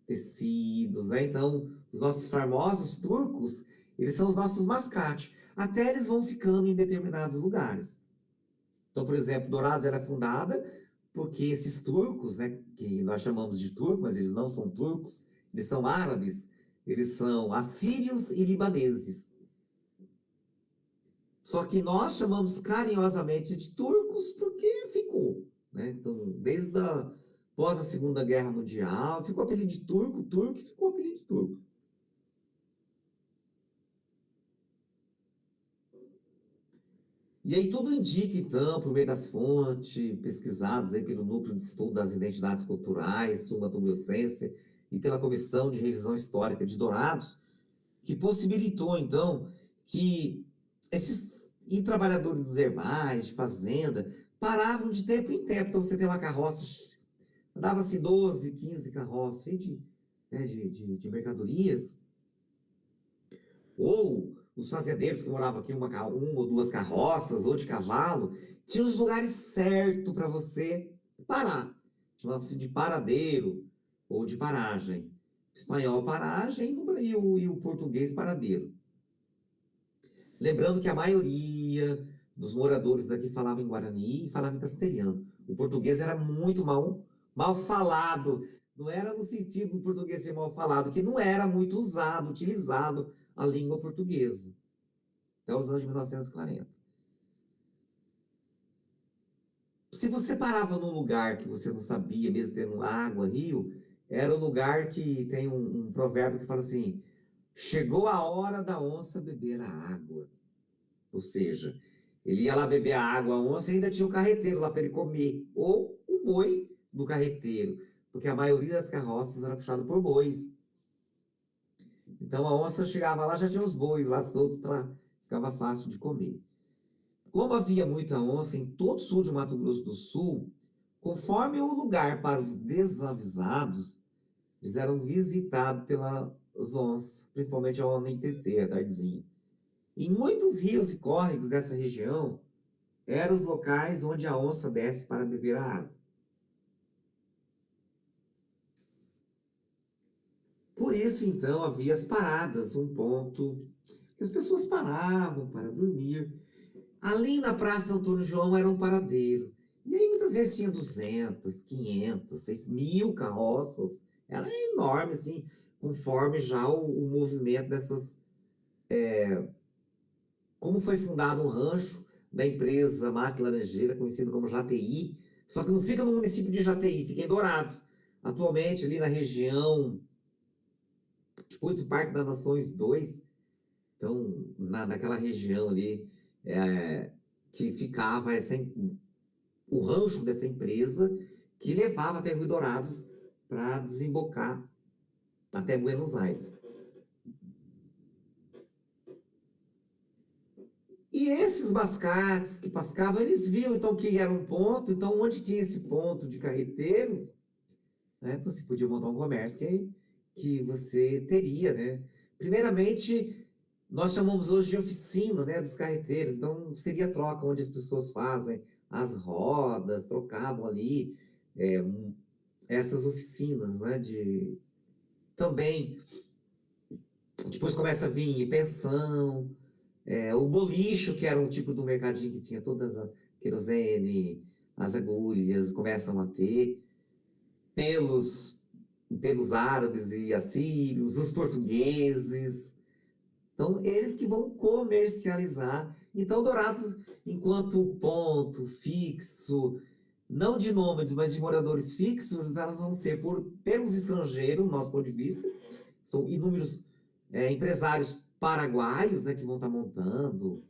[SPEAKER 1] tecidos, né? Então, os nossos famosos turcos, eles são os nossos mascates. Até eles vão ficando em determinados lugares. Então, por exemplo, Dourados era fundada porque esses turcos, né, que nós chamamos de turcos, mas eles não são turcos, eles são árabes, eles são assírios e libaneses. Só que nós chamamos carinhosamente de turcos porque ficou, né? Então, desde após a Segunda Guerra Mundial, ficou o apelido de turco, e ficou o apelido de turco. E aí tudo indica, então, por meio das fontes pesquisadas aí pelo Núcleo de Estudo das Identidades Culturais, Suma Tubiocência, e pela Comissão de Revisão Histórica de Dourados, que possibilitou, então, que esses trabalhadores dos herbais, de fazenda, paravam de tempo em tempo. Então, você tem uma carroça, dava-se 12, 15 carroças cheias de mercadorias, ou os fazendeiros que moravam aqui, uma ou duas carroças, ou de cavalo, tinha os lugares certos para você parar. Chamava-se de paradeiro ou de paragem. O espanhol paragem e o português paradeiro. Lembrando que a maioria dos moradores daqui falava em Guarani e falava em castelhano. O português era muito mal falado. Não era no sentido do português ser mal falado, que não era muito usado, utilizado a língua portuguesa. Até os anos de 1940. Se você parava num lugar que você não sabia, mesmo tendo água, rio, era o lugar que tem um provérbio que fala assim: chegou a hora da onça beber a água. Ou seja, ele ia lá beber a água, a onça ainda tinha o carreteiro lá para ele comer, ou o boi do carreteiro, porque a maioria das carroças era puxada por bois. Então a onça chegava lá, já tinha os bois lá soltos, ficava fácil de comer. Como havia muita onça em todo o sul de Mato Grosso do Sul, conforme o lugar para os desavisados, eles eram visitados pelas onças, principalmente ao anoitecer, à tardezinha. Em muitos rios e córregos dessa região, eram os locais onde a onça desce para beber a água. Por isso, então, havia as paradas, um ponto que as pessoas paravam para dormir. Ali na Praça Antônio João era um paradeiro. E aí muitas vezes tinha 200, 500, 6.000 carroças. Era enorme, assim, conforme já o movimento dessas... Como foi fundado um rancho da empresa Mate Laranjeira, conhecido como Jati, só que não fica no município de Jati, fica em Dourados. Atualmente, ali na região, tipo, do Parque das Nações 2, então, naquela região ali, que ficava o rancho dessa empresa, que levava até Rio Dourados para desembocar até Buenos Aires. E esses mascates que pascavam, eles viam então que era um ponto, então onde tinha esse ponto de carreteiros, né, você podia montar um comércio que você teria, né? Primeiramente, nós chamamos hoje de oficina, né, dos carreteiros, então seria troca onde as pessoas fazem as rodas, trocavam ali essas oficinas, né, também, depois começa a vir pensão, o bolicho, que era um tipo do mercadinho que tinha todas a querosene, as agulhas, começam a ter, pelos árabes e assírios, os portugueses. Então, eles que vão comercializar. Então, Dourados, enquanto ponto fixo, não de nômades, mas de moradores fixos, elas vão ser pelos estrangeiros, nosso ponto de vista. São inúmeros empresários paraguaios, né, que vão estar montando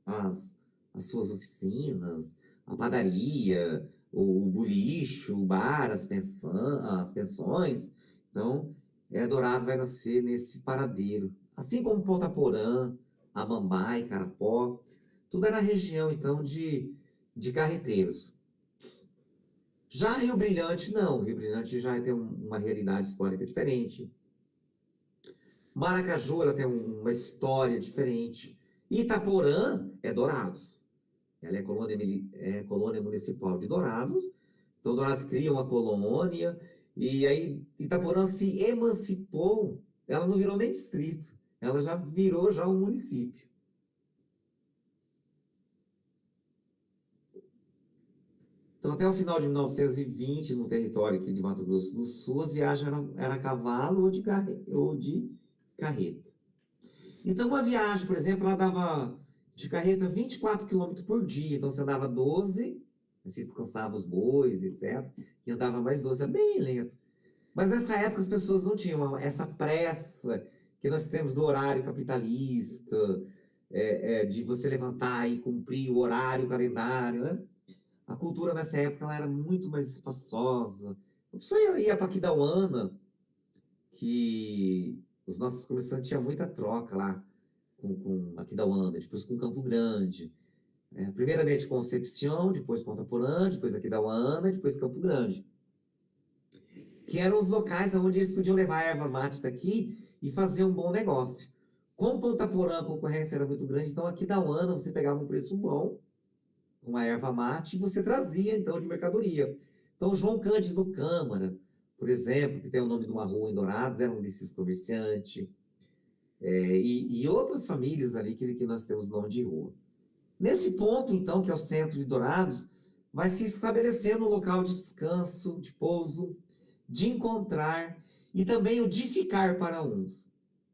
[SPEAKER 1] as suas oficinas, a padaria, o bolicho, o bar, as pensões. Então, Dourados vai nascer nesse paradeiro. Assim como Ponta Porã, Amambai, Carapó, tudo era região, então, de carreteiros. Já Rio Brilhante, não. Rio Brilhante já tem uma realidade histórica diferente. Maracaju, ela tem uma história diferente. Itaporã é Dourados. Ela é colônia municipal de Dourados. Então, Dourados cria uma colônia. E aí, Itaporã se emancipou. Ela não virou nem distrito. Ela já virou um município. Então, até o final de 1920, no território aqui de Mato Grosso do Sul, as viagens eram a cavalo ou de carreta. Então, uma viagem, por exemplo, ela dava de carreta 24 km por dia. Então, você andava 12, assim descansava os bois, etc. E andava mais 12, é bem lento. Mas nessa época as pessoas não tinham essa pressa que nós temos do horário capitalista, de você levantar e cumprir o horário, o calendário, né? A cultura nessa época ela era muito mais espaçosa. A pessoa ia para Aquidauana, que os nossos comerciantes tinham muita troca lá com Aquidauana, depois com Campo Grande. Primeiramente Concepción, depois Ponta Porã, depois Aquidauana, depois Campo Grande. Que eram os locais onde eles podiam levar a erva mate daqui e fazer um bom negócio. Com Ponta Porã, a concorrência era muito grande, então aqui da Uana você pegava um preço bom, uma erva mate, e você trazia, então, de mercadoria. Então, João Cândido Câmara, por exemplo, que tem o nome de uma rua em Dourados, era um desses comerciantes, e outras famílias ali que nós temos nome de rua. Nesse ponto, então, que é o centro de Dourados, vai se estabelecendo um local de descanso, de pouso, de encontrar e também o de ficar para uns.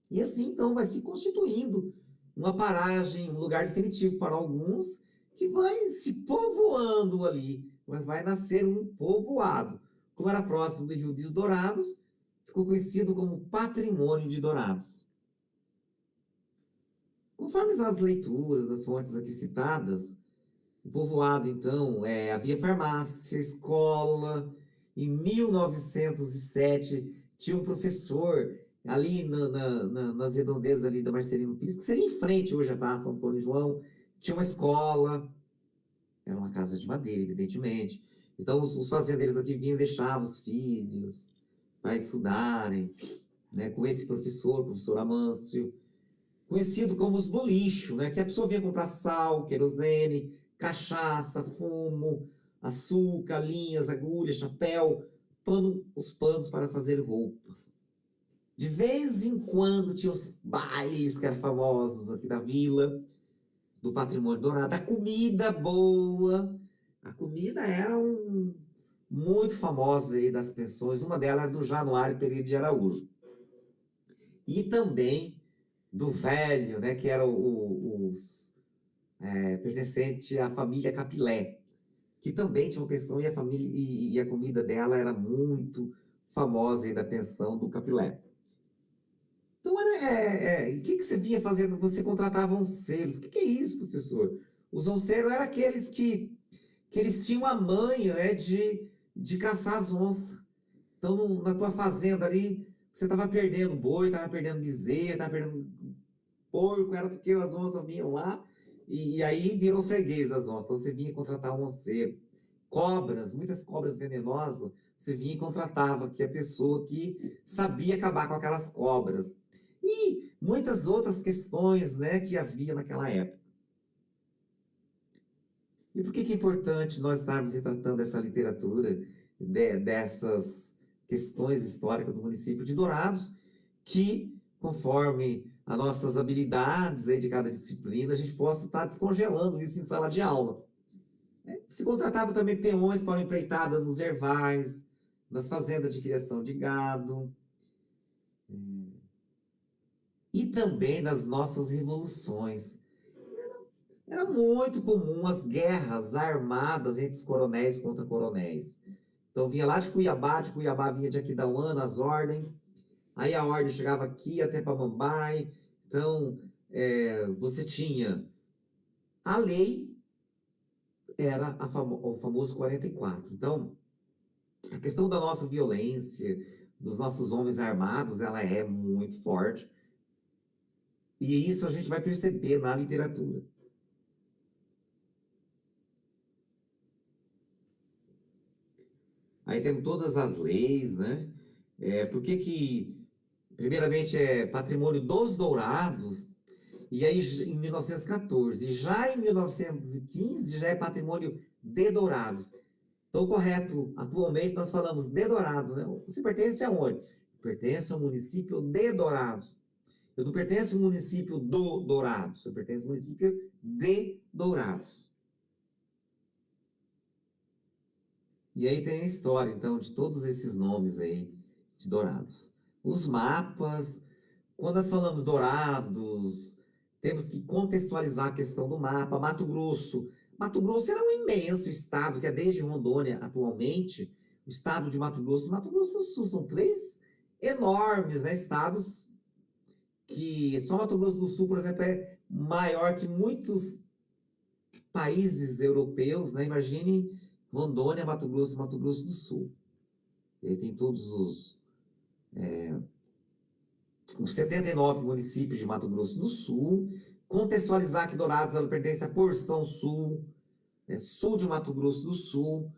[SPEAKER 1] E assim, então, vai se constituindo uma paragem, um lugar definitivo para alguns, que vai se povoando ali, mas vai nascer um povoado. Como era próximo do Rio dos Dourados, ficou conhecido como Patrimônio de Dourados. Conforme as leituras das fontes aqui citadas, o povoado, então, havia farmácia, escola. Em 1907, tinha um professor ali nas redondezas ali da Marcelino Pires, que seria em frente hoje à Praça Antônio João, tinha uma escola, era uma casa de madeira, evidentemente. Então, os fazendeiros aqui vinham e deixavam os filhos para estudarem, né, com esse professor, o professor Amâncio, conhecido como os bolichos, né, que a pessoa vinha comprar sal, querosene, cachaça, fumo, açúcar, linhas, agulhas, chapéu, os panos para fazer roupas. De vez em quando tinha os bailes que eram famosos aqui da vila, do Patrimônio Dourado. A comida boa, a comida era muito famosa aí das pessoas. Uma delas era do Januário Pereira de Araújo. E também do velho, né, que era pertencente à família Capilé, que também tinha uma pensão e a família e a comida dela era muito famosa aí da pensão do Capilé. Então, o que você vinha fazendo? Você contratava onceiros. O que é isso, professor? Os onceiros eram aqueles que eles tinham a manha, né, de caçar as onças. Então, na tua fazenda ali, você estava perdendo boi, estava perdendo bezerro, estava perdendo porco, era porque as onças vinham lá, e aí virou freguês das onças. Então, você vinha contratar um onceiro. Cobras, muitas cobras venenosas, você vinha e contratava que a pessoa que sabia acabar com aquelas cobras. E muitas outras questões, né, que havia naquela época. E por que é importante nós estarmos retratando essa literatura, dessas questões históricas do município de Dourados, que, conforme as nossas habilidades aí de cada disciplina, a gente possa estar descongelando isso em sala de aula. Se contratava também peões para empreitada nos ervais, nas fazendas de criação de gado, e também nas nossas revoluções. Era muito comum as guerras armadas entre os coronéis contra coronéis. Então vinha lá de Cuiabá vinha de Aquidauana, as ordens, aí a ordem chegava aqui até Pamambai. Então, você tinha a lei, era o famoso 44. Então, a questão da nossa violência, dos nossos homens armados, ela é muito forte. E isso a gente vai perceber na literatura. Aí temos todas as leis, né? Por que, primeiramente, é patrimônio dos Dourados, e aí em 1914. Já em 1915, já é patrimônio de Dourados. Então, correto, atualmente nós falamos de Dourados, né? Você pertence aonde? Pertence ao município de Dourados. Eu não pertenço ao município do Dourados, eu pertenço ao município de Dourados. E aí tem a história, então, de todos esses nomes aí de Dourados. Os mapas, quando nós falamos Dourados, temos que contextualizar a questão do mapa. Mato Grosso. Mato Grosso era um imenso estado, que é desde Rondônia atualmente, o estado de Mato Grosso e Mato Grosso do Sul. São três enormes, né, estados que só Mato Grosso do Sul, por exemplo, é maior que muitos países europeus, né? Imagine Rondônia, Mato Grosso e Mato Grosso do Sul. E aí tem todos os 79 municípios de Mato Grosso do Sul. Contextualizar que Dourados ela pertence à porção sul, sul de Mato Grosso do Sul,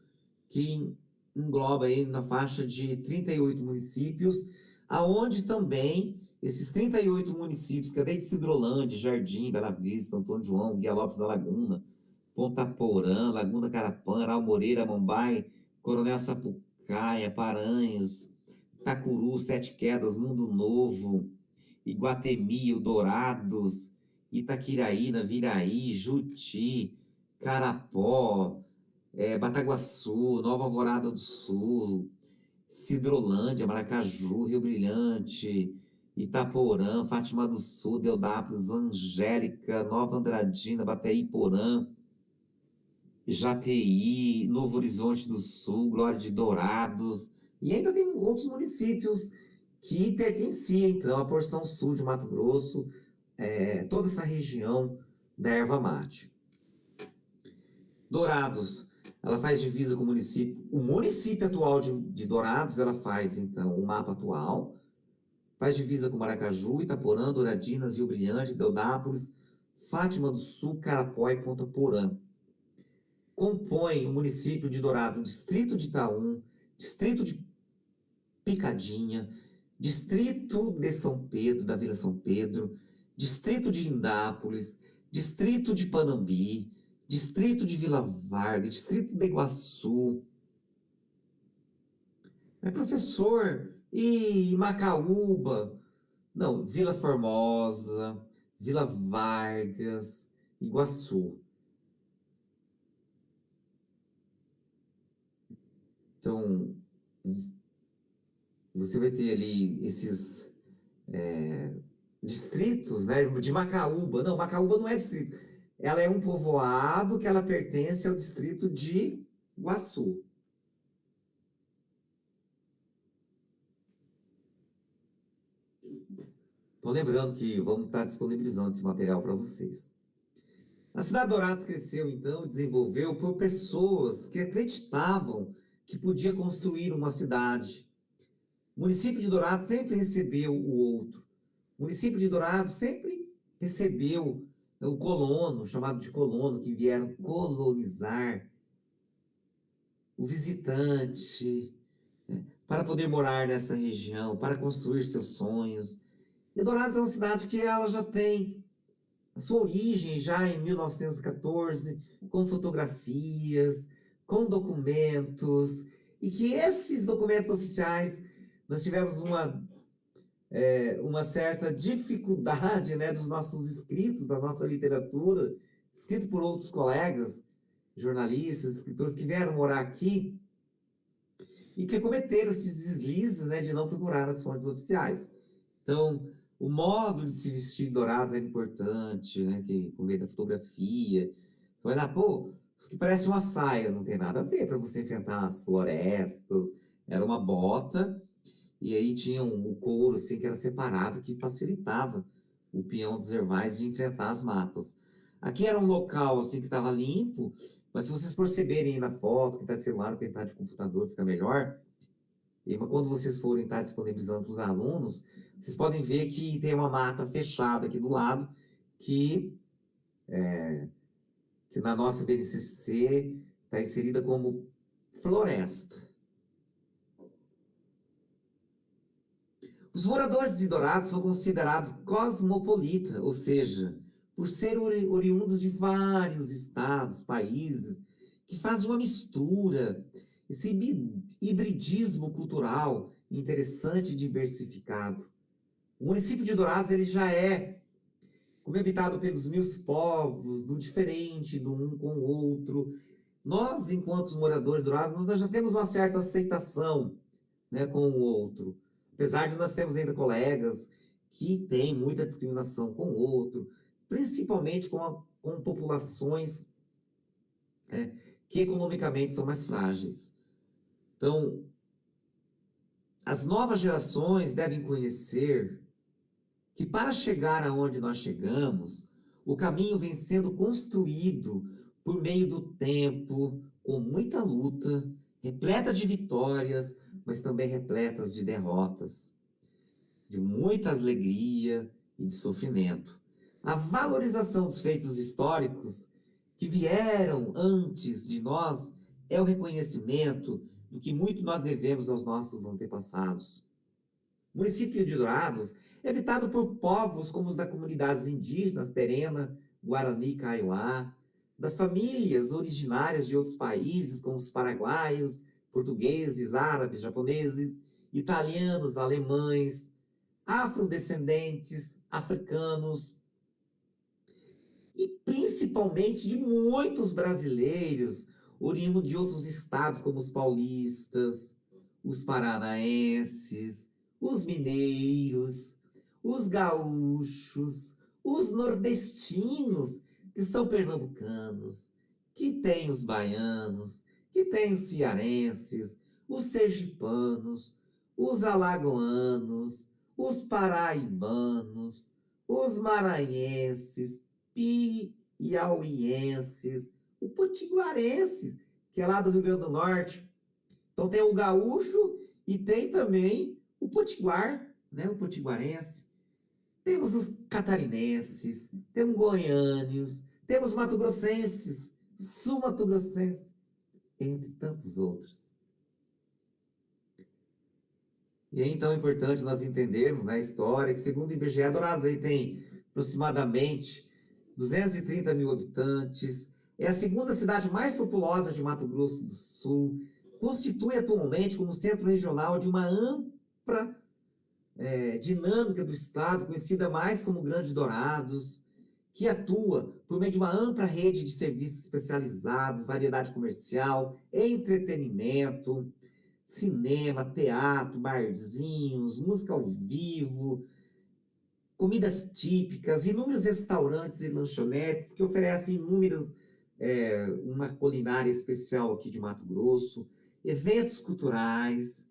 [SPEAKER 1] que engloba aí na faixa de 38 municípios, aonde também Esses 38 municípios, que é desde Cidrolândia, Jardim, Bela Vista, Antônio João, Guia Lopes da Laguna, Ponta Porã, Laguna Carapã, Almoreira, Mombai, Coronel Sapucaia, Paranhos, Itacuru, Sete Quedas, Mundo Novo, Iguatemi, Dourados, Itaquiraína, Viraí, Juti, Carapó, Bataguaçu, Nova Alvorada do Sul, Cidrolândia, Maracaju, Rio Brilhante, Itaporã, Fátima do Sul, Deodápolis, Angélica, Nova Andradina, Bataí, Porã, Jateí, Novo Horizonte do Sul, Glória de Dourados, e ainda tem outros municípios que pertenciam, então, à porção sul de Mato Grosso, toda essa região da erva mate. Dourados, ela faz divisa com o município atual de Dourados, ela faz, então, o mapa atual, faz divisa com Maracaju, Itaporã, Douradinas, Rio Brilhante, Deodápolis, Fátima do Sul, Carapó e Ponta Porã. Compõe o município de Dourado, o distrito de Itaúm, distrito de Picadinha, distrito de São Pedro, da Vila São Pedro, distrito de Indápolis, distrito de Panambi, distrito de Vila Vargas, distrito de Iguaçu. Professor, e Macaúba? Não, Vila Formosa, Vila Vargas, Iguaçu. Então, você vai ter ali esses distritos, né? De Macaúba. Não, Macaúba não é distrito. Ela é um povoado que ela pertence ao distrito de Iguaçu. Então, lembrando que vamos estar disponibilizando esse material para vocês. A cidade de Dourados cresceu, então, e desenvolveu por pessoas que acreditavam que podia construir uma cidade. O município de Dourados sempre recebeu o outro. O município de Dourados sempre recebeu o colono, chamado de colono, que vieram colonizar o visitante, para poder morar nessa região, para construir seus sonhos. E Dourados é uma cidade que ela já tem a sua origem já em 1914, com fotografias, com documentos, e que esses documentos oficiais, nós tivemos uma certa dificuldade, né, dos nossos escritos, da nossa literatura, escrito por outros colegas, jornalistas, escritores que vieram morar aqui, e que cometeram esses deslizes, né, de não procurar as fontes oficiais. Então, o modo de se vestir de Dourados era importante, né? Que por meio da fotografia. Vai lá, pô, isso que parece uma saia, não tem nada a ver para você enfrentar as florestas. Era uma bota, e aí tinha o couro, assim, que era separado, que facilitava o peão dos Hervais de enfrentar as matas. Aqui era um local, assim, que estava limpo, mas se vocês perceberem aí na foto, que está de celular, que está de computador, fica melhor. E quando vocês forem estar disponibilizando para os alunos, vocês podem ver que tem uma mata fechada aqui do lado, que na nossa BNCC está inserida como floresta. Os moradores de Dourados são considerados cosmopolitas, ou seja, por ser oriundos de vários estados, países, que fazem uma mistura, esse hibridismo cultural interessante e diversificado. O município de Dourados ele já é como é habitado pelos 1000 povos, do diferente, do um com o outro. Nós, enquanto moradores de Dourados, nós já temos uma certa aceitação, né, com o outro. Apesar de nós termos ainda colegas que têm muita discriminação com o outro, principalmente com populações que economicamente são mais frágeis. Então, as novas gerações devem conhecer que para chegar aonde nós chegamos, o caminho vem sendo construído por meio do tempo, com muita luta, repleta de vitórias, mas também repletas de derrotas, de muita alegria e de sofrimento. A valorização dos feitos históricos que vieram antes de nós é o reconhecimento do que muito nós devemos aos nossos antepassados. O município de Dourados é habitado por povos como os das comunidades indígenas, Terena, Guarani, Kaiowá, das famílias originárias de outros países, como os paraguaios, portugueses, árabes, japoneses, italianos, alemães, afrodescendentes, africanos, e principalmente de muitos brasileiros, oriundos de outros estados, como os paulistas, os paranaenses, os mineiros, os gaúchos, os nordestinos, que são pernambucanos, que tem os baianos, que tem os cearenses, os sergipanos, os alagoanos, os paraibanos, os maranhenses, piauienses, o potiguarenses, que é lá do Rio Grande do Norte. Então tem o gaúcho e tem também o potiguar, né, o potiguarense. Temos os catarinenses, temos goiânios, temos mato-grossenses, sul-mato-grossenses, entre tantos outros. E aí, então, é importante nós entendermos na história que, segundo o IBGE, Dourados aí tem aproximadamente 230 mil habitantes, é a segunda cidade mais populosa de Mato Grosso do Sul, constitui atualmente como centro regional de uma ampla dinâmica do Estado, conhecida mais como Grande Dourados, que atua por meio de uma ampla rede de serviços especializados, variedade comercial, entretenimento, cinema, teatro, barzinhos, música ao vivo, comidas típicas, inúmeros restaurantes e lanchonetes que oferecem uma culinária especial aqui de Mato Grosso, eventos culturais,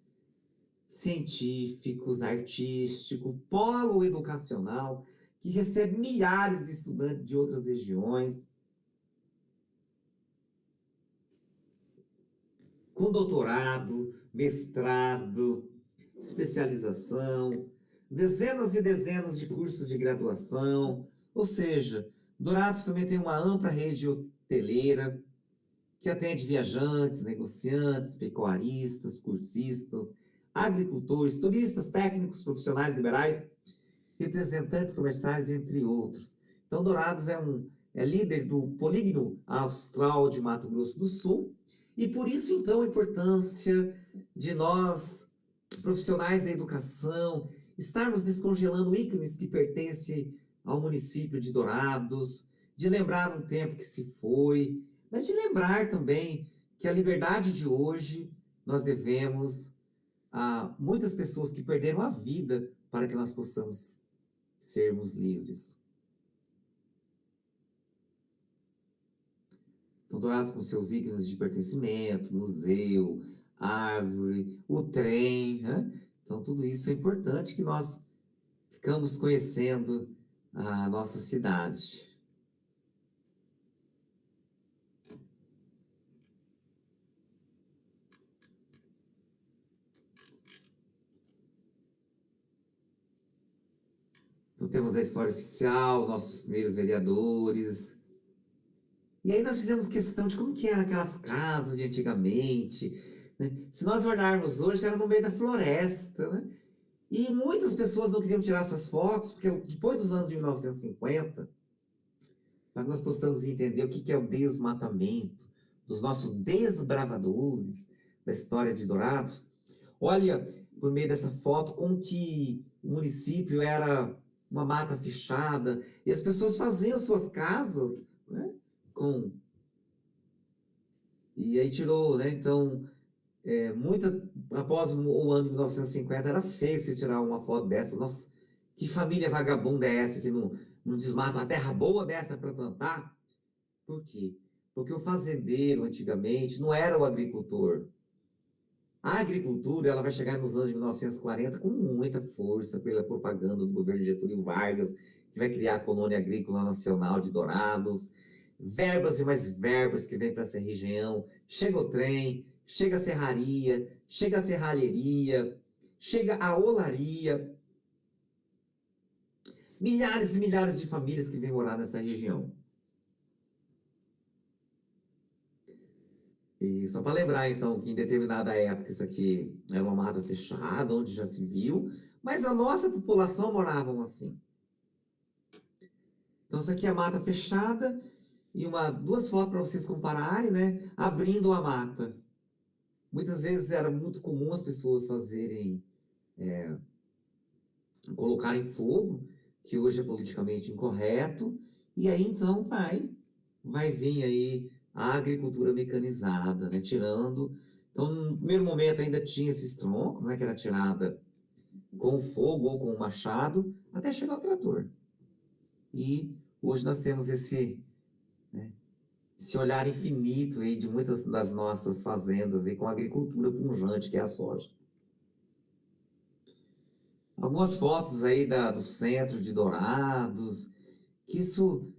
[SPEAKER 1] científicos, artísticos, polo educacional, que recebe milhares de estudantes de outras regiões, com doutorado, mestrado, especialização, dezenas e dezenas de cursos de graduação, ou seja, Dourados também tem uma ampla rede hoteleira, que atende viajantes, negociantes, pecuaristas, cursistas, agricultores, turistas, técnicos, profissionais liberais, representantes comerciais, entre outros. Então, Dourados é líder do Polígono Austral de Mato Grosso do Sul, e por isso, então, a importância de nós, profissionais da educação, estarmos descongelando ícones que pertencem ao município de Dourados, de lembrar um tempo que se foi, mas de lembrar também que a liberdade de hoje nós devemos a muitas pessoas que perderam a vida para que nós possamos sermos livres. Então, Dourados com seus ícones de pertencimento, museu, árvore, o trem, né? Então tudo isso é importante que nós ficamos conhecendo a nossa cidade. Então temos a história oficial, nossos primeiros vereadores. E aí nós fizemos questão de como que eram aquelas casas de antigamente, né? Se nós olharmos hoje, era no meio da floresta, né? E muitas pessoas não queriam tirar essas fotos, porque depois dos anos de 1950, para que nós possamos entender o que é o desmatamento, dos nossos desbravadores da história de Dourados, olha, por meio dessa foto, como que o município era uma mata fechada, e as pessoas faziam suas casas, né, e aí tirou, né, então, após o ano de 1950, era feio se tirar uma foto dessa, nossa, que família vagabunda é essa que não desmata uma terra boa dessa para plantar? Por quê? Porque o fazendeiro, antigamente, não era o agricultor. A agricultura ela vai chegar nos anos de 1940 com muita força pela propaganda do governo Getúlio Vargas, que vai criar a Colônia Agrícola Nacional de Dourados. Verbas e mais verbas que vêm para essa região. Chega o trem, chega a serraria, chega a serralheria, chega a olaria. Milhares e milhares de famílias que vêm morar nessa região. E só para lembrar, então, que em determinada época isso aqui era uma mata fechada, onde já se viu Mas a nossa população moravam assim. Então, isso aqui é a mata fechada e duas fotos para vocês compararem, né? Abrindo a mata. Muitas vezes era muito comum as pessoas fazerem, colocarem fogo, que hoje é politicamente incorreto, e aí então vai vir aí a agricultura mecanizada, né? Tirando. Então, no primeiro momento ainda tinha esses troncos, né? Que era tirada com fogo ou com o machado, até chegar ao trator. E hoje nós temos esse olhar infinito aí de muitas das nossas fazendas aí com a agricultura pujante, que é a soja. Algumas fotos aí do centro de Dourados, que isso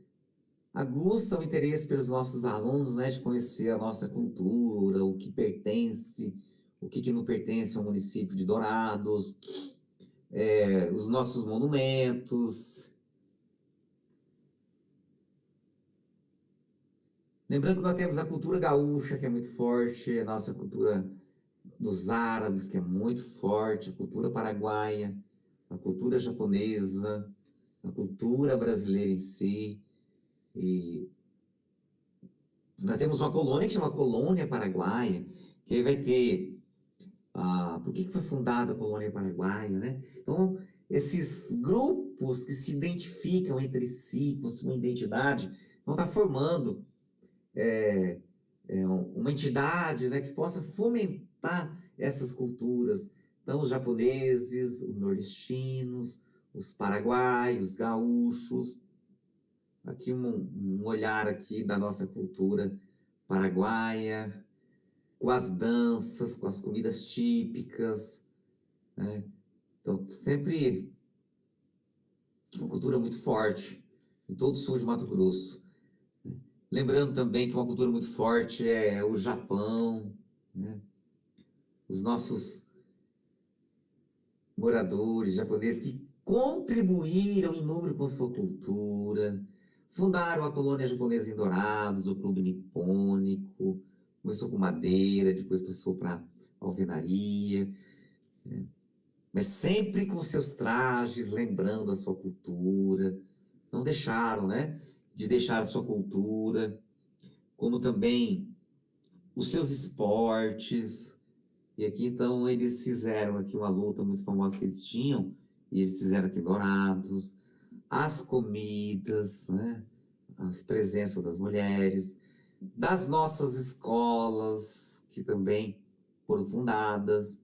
[SPEAKER 1] aguça o interesse pelos nossos alunos, né, de conhecer a nossa cultura, o que pertence, o que não pertence ao município de Dourados, os nossos monumentos. Lembrando que nós temos a cultura gaúcha, que é muito forte, a nossa cultura dos árabes, que é muito forte, a cultura paraguaia, a cultura japonesa, a cultura brasileira em si. E nós temos uma colônia que chama Colônia Paraguaia, que aí vai ter. Por que foi fundada a Colônia Paraguaia, né? Então, esses grupos que se identificam entre si, com sua identidade, vão estar formando uma entidade, né, que possa fomentar essas culturas. Então, os japoneses, os nordestinos, os paraguaios, os gaúchos. Aqui um olhar aqui da nossa cultura paraguaia, com as danças, com as comidas típicas, né? Então, sempre uma cultura muito forte em todo o sul de Mato Grosso. Lembrando também que uma cultura muito forte é o Japão, né? Os nossos moradores japoneses que contribuíram em número com sua cultura, fundaram a colônia japonesa em Dourados, o clube nipônico, começou com madeira, depois passou para alvenaria, né? Mas sempre com seus trajes, lembrando a sua cultura, não deixaram, né, de deixar a sua cultura, como também os seus esportes. E aqui, então, eles fizeram aqui uma luta muito famosa que eles tinham, e eles fizeram aqui Dourados, as comidas, né? As presenças das mulheres, das nossas escolas, que também foram fundadas,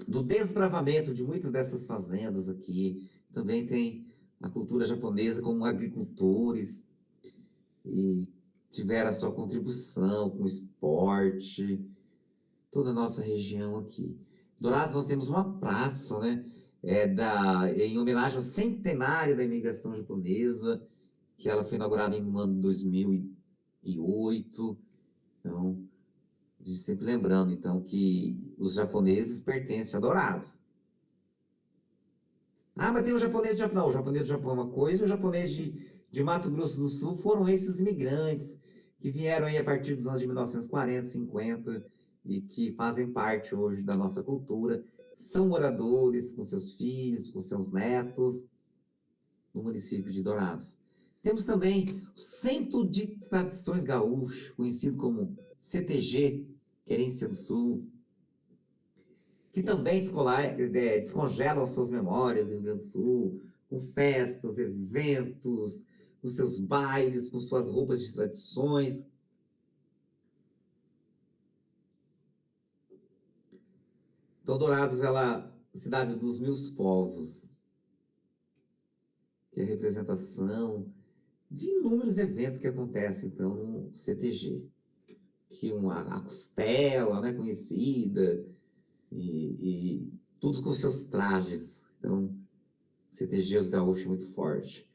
[SPEAKER 1] do desbravamento de muitas dessas fazendas aqui. Também tem a cultura japonesa como agricultores, e tiveram a sua contribuição com o esporte, toda a nossa região aqui. Dourados nós temos uma praça, né? Em homenagem ao centenário da imigração japonesa, que ela foi inaugurada no ano 2008. Então, a gente sempre lembrando, então, que os japoneses pertencem a Dourados. Mas tem o japonês do Japão. Não, o japonês do Japão é uma coisa, e o japonês de Mato Grosso do Sul foram esses imigrantes que vieram aí a partir dos anos de 1940, 50, e que fazem parte hoje da nossa cultura, são moradores com seus filhos, com seus netos, no município de Dourados. Temos também o Centro de Tradições Gaúcho, conhecido como CTG, Querência do Sul, que também descongela as suas memórias do Rio Grande do Sul, com festas, eventos, com seus bailes, com suas roupas de tradições. Então, Dourados é a cidade dos 1000 povos, que é a representação de inúmeros eventos que acontecem, então, no CTG. Que a costela, né, conhecida, e tudo com seus trajes. Então, CTG os gaúchos é muito forte.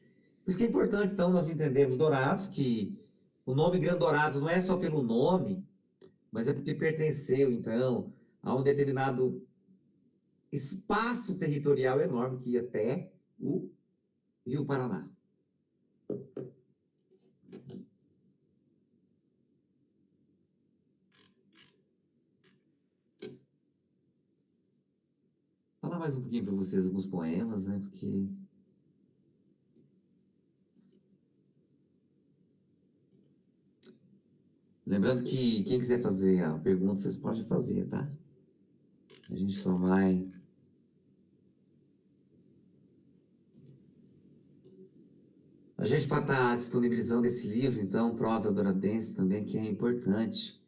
[SPEAKER 1] Por isso que é importante, então, nós entendermos Dourados, que o nome Grande Dourados não é só pelo nome, mas é porque pertenceu, então, a um determinado espaço territorial enorme que ia até o Rio Paraná. falar mais um pouquinho para vocês alguns poemas, né? Porque lembrando que quem quiser fazer a pergunta, vocês podem fazer, tá? A gente só vai. A gente vai estar disponibilizando esse livro, então, Prosa Douradense também, que é importante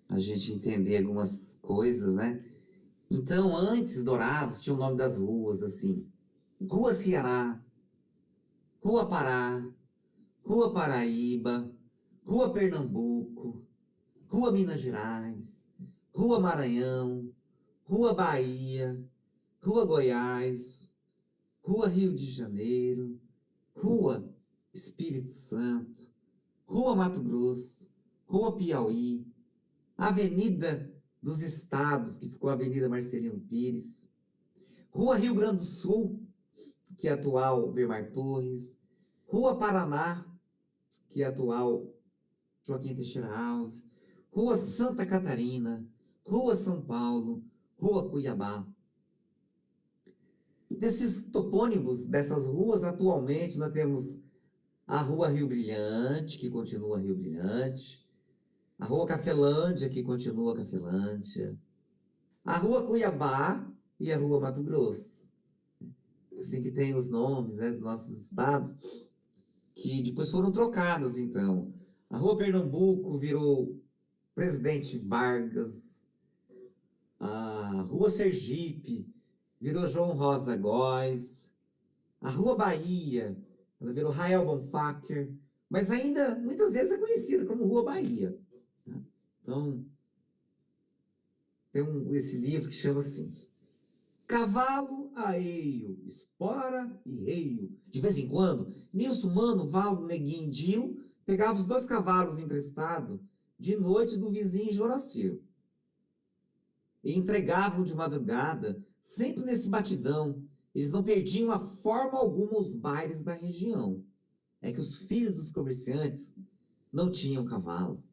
[SPEAKER 1] a gente entender algumas coisas, né? Então, antes Dourados, tinha o nome das ruas, assim. Rua Ceará, Rua Pará, Rua Paraíba, Rua Pernambuco, Rua Minas Gerais, Rua Maranhão, Rua Bahia, Rua Goiás, Rua Rio de Janeiro, Rua Espírito Santo, Rua Mato Grosso, Rua Piauí, Avenida dos Estados, que ficou a Avenida Marcelino Pires, Rua Rio Grande do Sul, que é a atual Vermar Torres, Rua Paraná, que é a atual Joaquim Teixeira Alves, Rua Santa Catarina, Rua São Paulo, Rua Cuiabá. Desses topônimos, dessas ruas, atualmente nós temos a Rua Rio Brilhante, que continua Rio Brilhante, a Rua Cafelândia, que continua Cafelândia, a Rua Cuiabá e a Rua Mato Grosso. Assim que tem os nomes, né, dos nossos estados, que depois foram trocados, então. A Rua Pernambuco virou Presidente Vargas, a Rua Sergipe virou João Rosa Góes, a Rua Bahia, ela virou Rael Bonfacker, mas ainda, muitas vezes, é conhecida como Rua Bahia. Né? Então, tem esse livro que chama assim, Cavalo Aeio, Espora e Reio. De vez em quando, Nilson Mano, Valdo, Neguinho e Dilo pegavam os 2 cavalos emprestados de noite do vizinho Joracir e entregavam de madrugada, sempre nesse batidão. Eles não perdiam a forma alguma os bailes da região. É que os filhos dos comerciantes não tinham cavalos.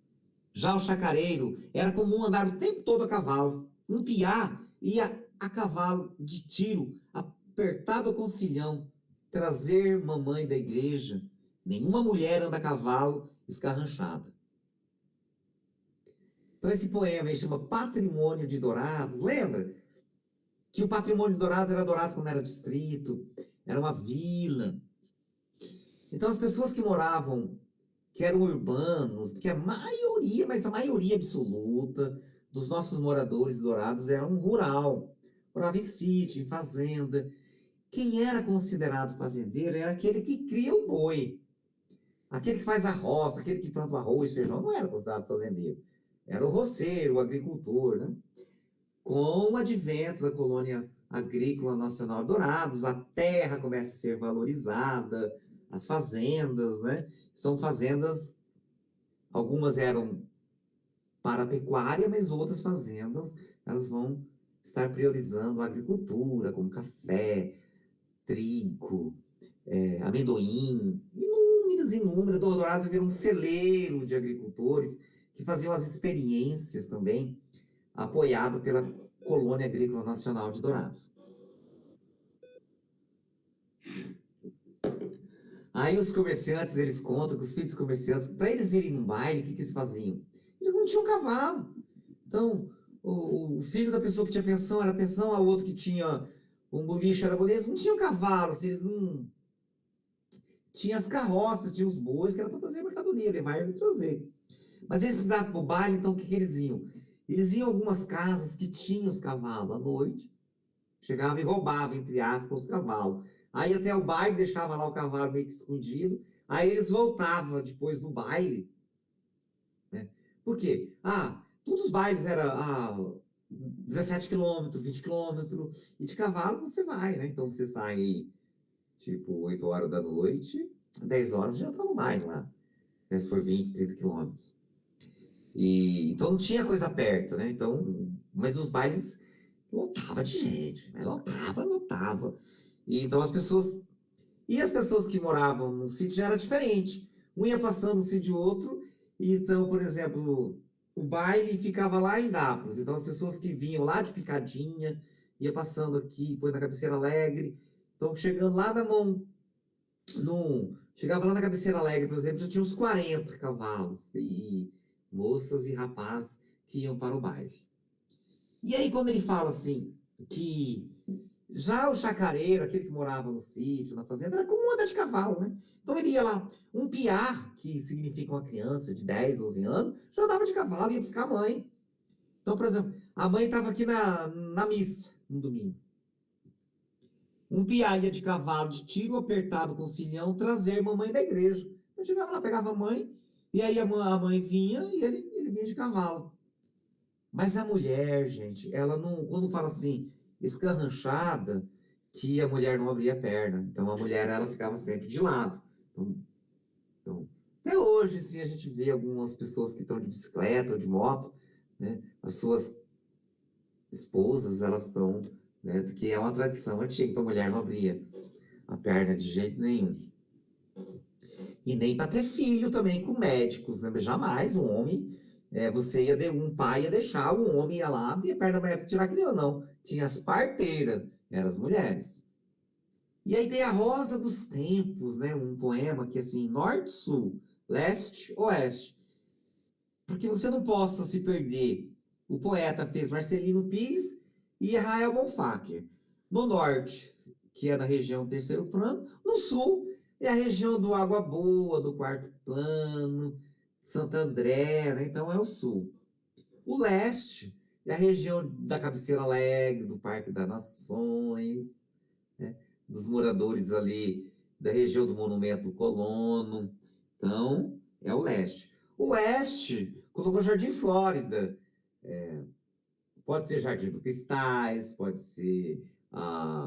[SPEAKER 1] Já o chacareiro era comum andar o tempo todo a cavalo. Um piá ia a cavalo de tiro, apertado com cilhão, trazer mamãe da igreja. Nenhuma mulher anda a cavalo escarranchada. Então esse poema aí chama Patrimônio de Dourados. Lembra que o patrimônio de Dourados era Dourados quando era distrito, era uma vila. Então as pessoas que moravam, que eram urbanos, porque a maioria, mas a maioria absoluta dos nossos moradores dourados eram rural. Morava em sítio, em fazenda. Quem era considerado fazendeiro era aquele que cria o boi. Aquele que faz a roça, aquele que planta o arroz, feijão, não era considerado fazendeiro. Era o roceiro, o agricultor, né? Com o advento da colônia agrícola nacional Dourados, a terra começa a ser valorizada, as fazendas, né? São fazendas, algumas eram para a pecuária, mas outras fazendas, elas vão estar priorizando a agricultura, como café, trigo, amendoim, inúmeros. Dourados viram um celeiro de agricultores que faziam as experiências também, apoiado pela Colônia Agrícola Nacional de Dourados. Aí os comerciantes, eles contam que os filhos dos comerciantes, para eles irem num baile, o que eles faziam? Eles não tinham cavalo. Então, o filho da pessoa que tinha pensão era pensão, a outro que tinha um boliche era boliche, eles não tinham cavalo, assim, eles não... Tinha as carroças, tinha os bois, que era para trazer mercadoria, levar e trazer. Mas eles precisavam para o baile, então o que eles iam? Eles iam a algumas casas que tinham os cavalos à noite, chegavam e roubavam, entre aspas, os cavalos. Aí até o baile, deixava lá o cavalo meio que escondido, aí eles voltavam depois do baile. Né? Por quê? Todos os bailes eram 17 quilômetros, 20 quilômetros, e de cavalo você vai, né? Então você sai, tipo, 8 horas da noite, 10 horas já tá no baile lá, né? Se for 20, 30 quilômetros. Então não tinha coisa perto, né? Então, mas os bailes lotava de gente, né? Lotava. Então as pessoas... E as pessoas que moravam no sítio já era diferente. Um ia passando um sítio outro, então, por exemplo, o baile ficava lá em Nápoles. Então as pessoas que vinham lá de Picadinha ia passando aqui, depois na Cabeceira Alegre. Então, chegando lá na mão, chegava lá na Cabeceira Alegre, por exemplo, já tinha uns 40 cavalos, e moças e rapazes que iam para o baile. E aí, quando ele fala assim, que já o chacareiro, aquele que morava no sítio, na fazenda, era comum andar de cavalo, né? Então ele ia lá, um piá, que significa uma criança de 10, 12 anos, já andava de cavalo, ia buscar a mãe. Então, por exemplo, a mãe estava aqui na missa, no domingo. Um piá ia de cavalo, de tiro apertado com cilhão, trazer a mamãe da igreja. Então chegava lá, pegava a mãe, e aí a mãe vinha e ele vinha de cavalo. Mas a mulher, gente, ela não, quando fala assim, escarranchada, que a mulher não abria a perna. Então a mulher, ela ficava sempre de lado. Então, até hoje, sim, a gente vê algumas pessoas que estão de bicicleta ou de moto, né? As suas esposas, elas estão, né? Que é uma tradição antiga, então a mulher não abria a perna de jeito nenhum. E nem para ter filho também com médicos, né? Jamais um homem, um pai ia deixar, um homem ia lá, abrir a perna da mulher para tirar a criança, não. Tinha as parteiras, eram as mulheres. E aí tem a Rosa dos Tempos, né? Um poema que assim, norte, sul, leste, oeste. Porque você não possa se perder. O poeta fez Marcelino Pires e Israel Bonfáquer. No norte, que é na região terceiro plano, no sul é a região do Água Boa, do quarto plano, Santo André, né? Então é o sul. O leste é a região da Cabeceira Alegre, do Parque das Nações, né? Dos moradores ali da região do Monumento do Colono. Então, é o leste. O oeste colocou Jardim Flórida. Pode ser Jardim do Cristais, pode ser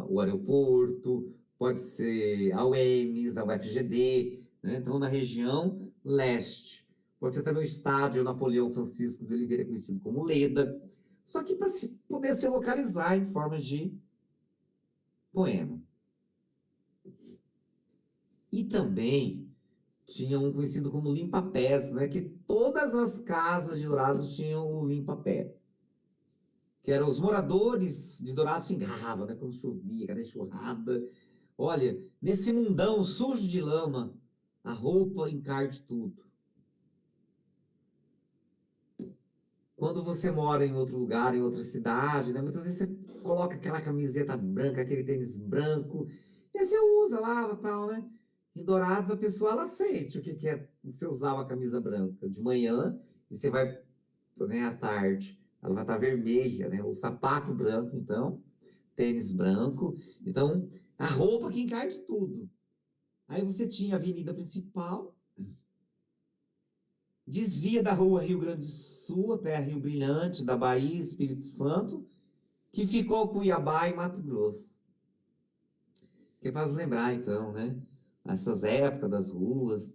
[SPEAKER 1] o aeroporto, pode ser a UEMS, a UFGD, né? Então, na região leste. Pode ser também o estádio Napoleão Francisco de Oliveira, conhecido como Leda. Só que para poder se localizar em forma de poema. E também tinha um conhecido como limpa-pés, né? Que todas as casas de Dourados tinham o limpa-pé. Que eram os moradores de Dourados xingavam, né? Quando chovia, cada enxurrada. Olha, nesse mundão sujo de lama, a roupa encarde tudo. Quando você mora em outro lugar, em outra cidade, né? Muitas vezes você coloca aquela camiseta branca, aquele tênis branco, e aí você usa, lava e tal, né? Em Dourados, a pessoa ela sente o que é você usar uma camisa branca de manhã e você vai, né, à tarde. Ela vai estar vermelha, né? O sapato branco, então, tênis branco. Então, a roupa que encarde tudo. Aí você tinha a avenida principal, desvia da rua Rio Grande do Sul até a Rio Brilhante, da Bahia, Espírito Santo, que ficou Cuiabá e Mato Grosso. Que é para lembrar, então, né? Essas épocas das ruas.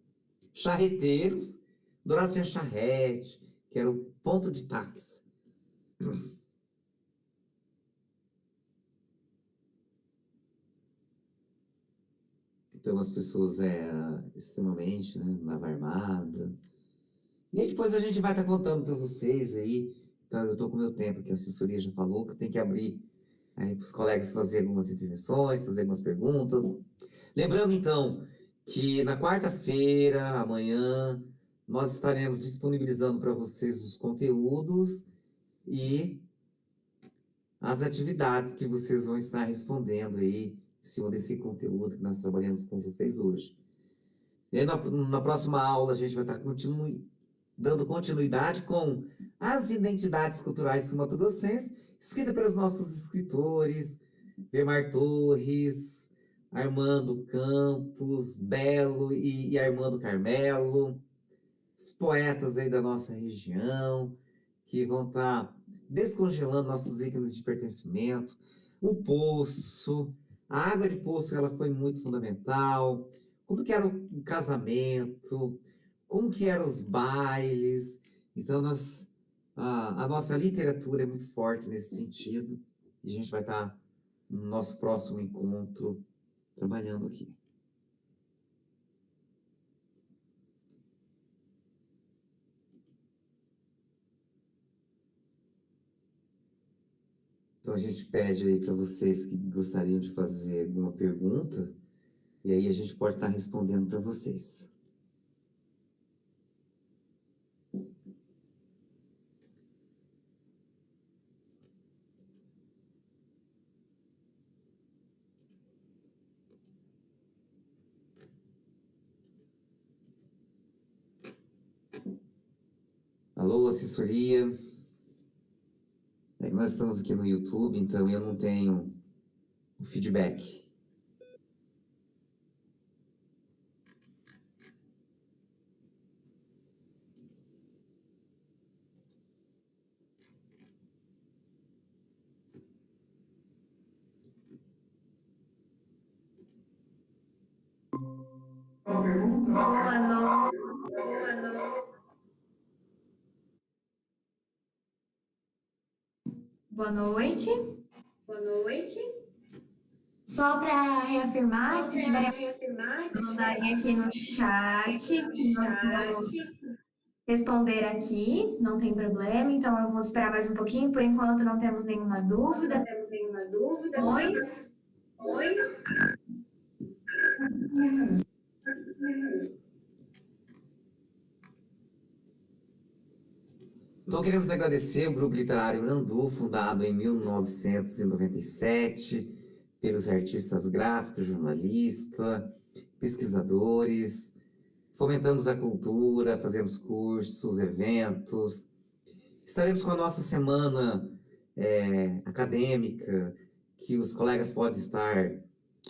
[SPEAKER 1] Charreteiros, Dourados tinha charrete, que era o ponto de táxi. Então as pessoas eram extremamente, né, lava armada. E aí depois a gente vai estar contando para vocês aí. Então, eu estou com o meu tempo, que a assessoria já falou, que eu tenho que abrir para os colegas fazerem algumas intervenções, fazer algumas perguntas. Lembrando, então, que na quarta-feira, amanhã, nós estaremos disponibilizando para vocês os conteúdos e as atividades que vocês vão estar respondendo aí em cima desse conteúdo que nós trabalhamos com vocês hoje. E aí, na próxima aula, a gente vai estar dando continuidade com as identidades culturais sul-mato-grossenses, escrita pelos nossos escritores, Vermar Torres, Armando Campos, Belo e Armando Carmelo, os poetas aí da nossa região, que vão estar descongelando nossos ícones de pertencimento, o poço, a água de poço, ela foi muito fundamental, como que era o casamento, como que eram os bailes. Então, a nossa literatura é muito forte nesse sentido, e a gente vai estar no nosso próximo encontro trabalhando aqui. Então, Então a gente pede aí para vocês que gostariam de fazer alguma pergunta, e aí a gente pode estar respondendo para vocês. Alô, assessoria. É que nós estamos aqui no YouTube, então eu não tenho o feedback.
[SPEAKER 2] Boa noite. Boa noite. Boa noite. Boa noite. Só para reafirmar, se tiverem mandarem aqui no chat, que nós vamos responder aqui, não tem problema. Então eu vou esperar mais um pouquinho, por enquanto não temos nenhuma dúvida. Não temos nenhuma dúvida. Pois.
[SPEAKER 1] Então, queremos agradecer o Grupo Literário Irandu, fundado em 1997, pelos artistas gráficos, jornalistas, pesquisadores. Fomentamos a cultura, fazemos cursos, eventos. Estaremos com a nossa semana acadêmica, que os colegas podem estar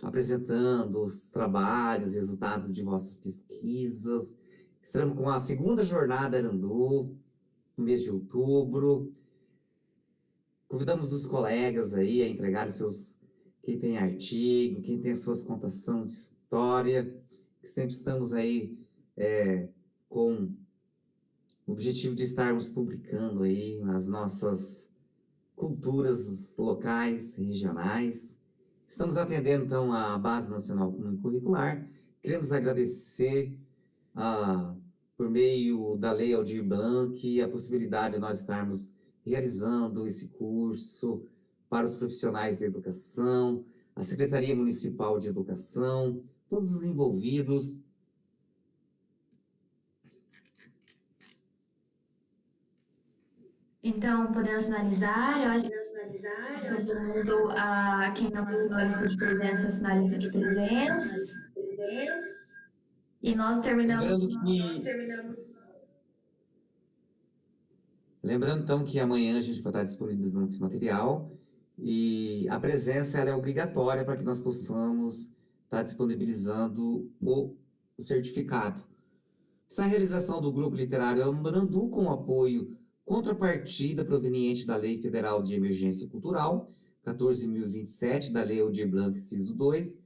[SPEAKER 1] apresentando os trabalhos, resultados de vossas pesquisas. Estaremos com a segunda jornada Irandu, no mês de outubro. Convidamos os colegas aí a entregar quem tem artigo, quem tem as suas contações de história, que sempre estamos aí com o objetivo de estarmos publicando aí as nossas culturas locais, regionais. Estamos atendendo, então, a Base Nacional Comum Curricular. Queremos agradecer por meio da Lei Aldir Blanc, a possibilidade de nós estarmos realizando esse curso para os profissionais da educação, a Secretaria Municipal de Educação, todos os envolvidos.
[SPEAKER 2] Então, podemos finalizar. Eu acho que todo mundo, quem não assinou a lista de presença, assina a lista de presença. E nós terminamos.
[SPEAKER 1] Lembrando, então, que amanhã a gente vai estar disponibilizando esse material e a presença ela é obrigatória para que nós possamos estar disponibilizando o certificado. Essa realização do Grupo Literário Irandu com apoio contrapartida proveniente da Lei Federal de Emergência Cultural, 14.027, da Lei Aldir Blanc, inciso 2,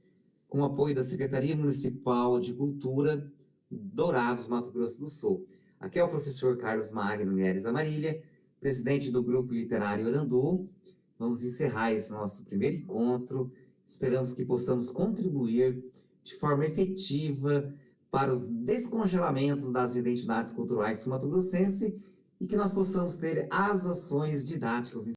[SPEAKER 1] com apoio da Secretaria Municipal de Cultura, Dourados, Mato Grosso do Sul. Aqui é o professor Carlos Magno Neres Amarília, presidente do Grupo Literário Irandu. Vamos encerrar esse nosso primeiro encontro. Esperamos que possamos contribuir de forma efetiva para os descongelamentos das identidades culturais sul-mato-grossense e que nós possamos ter as ações didáticas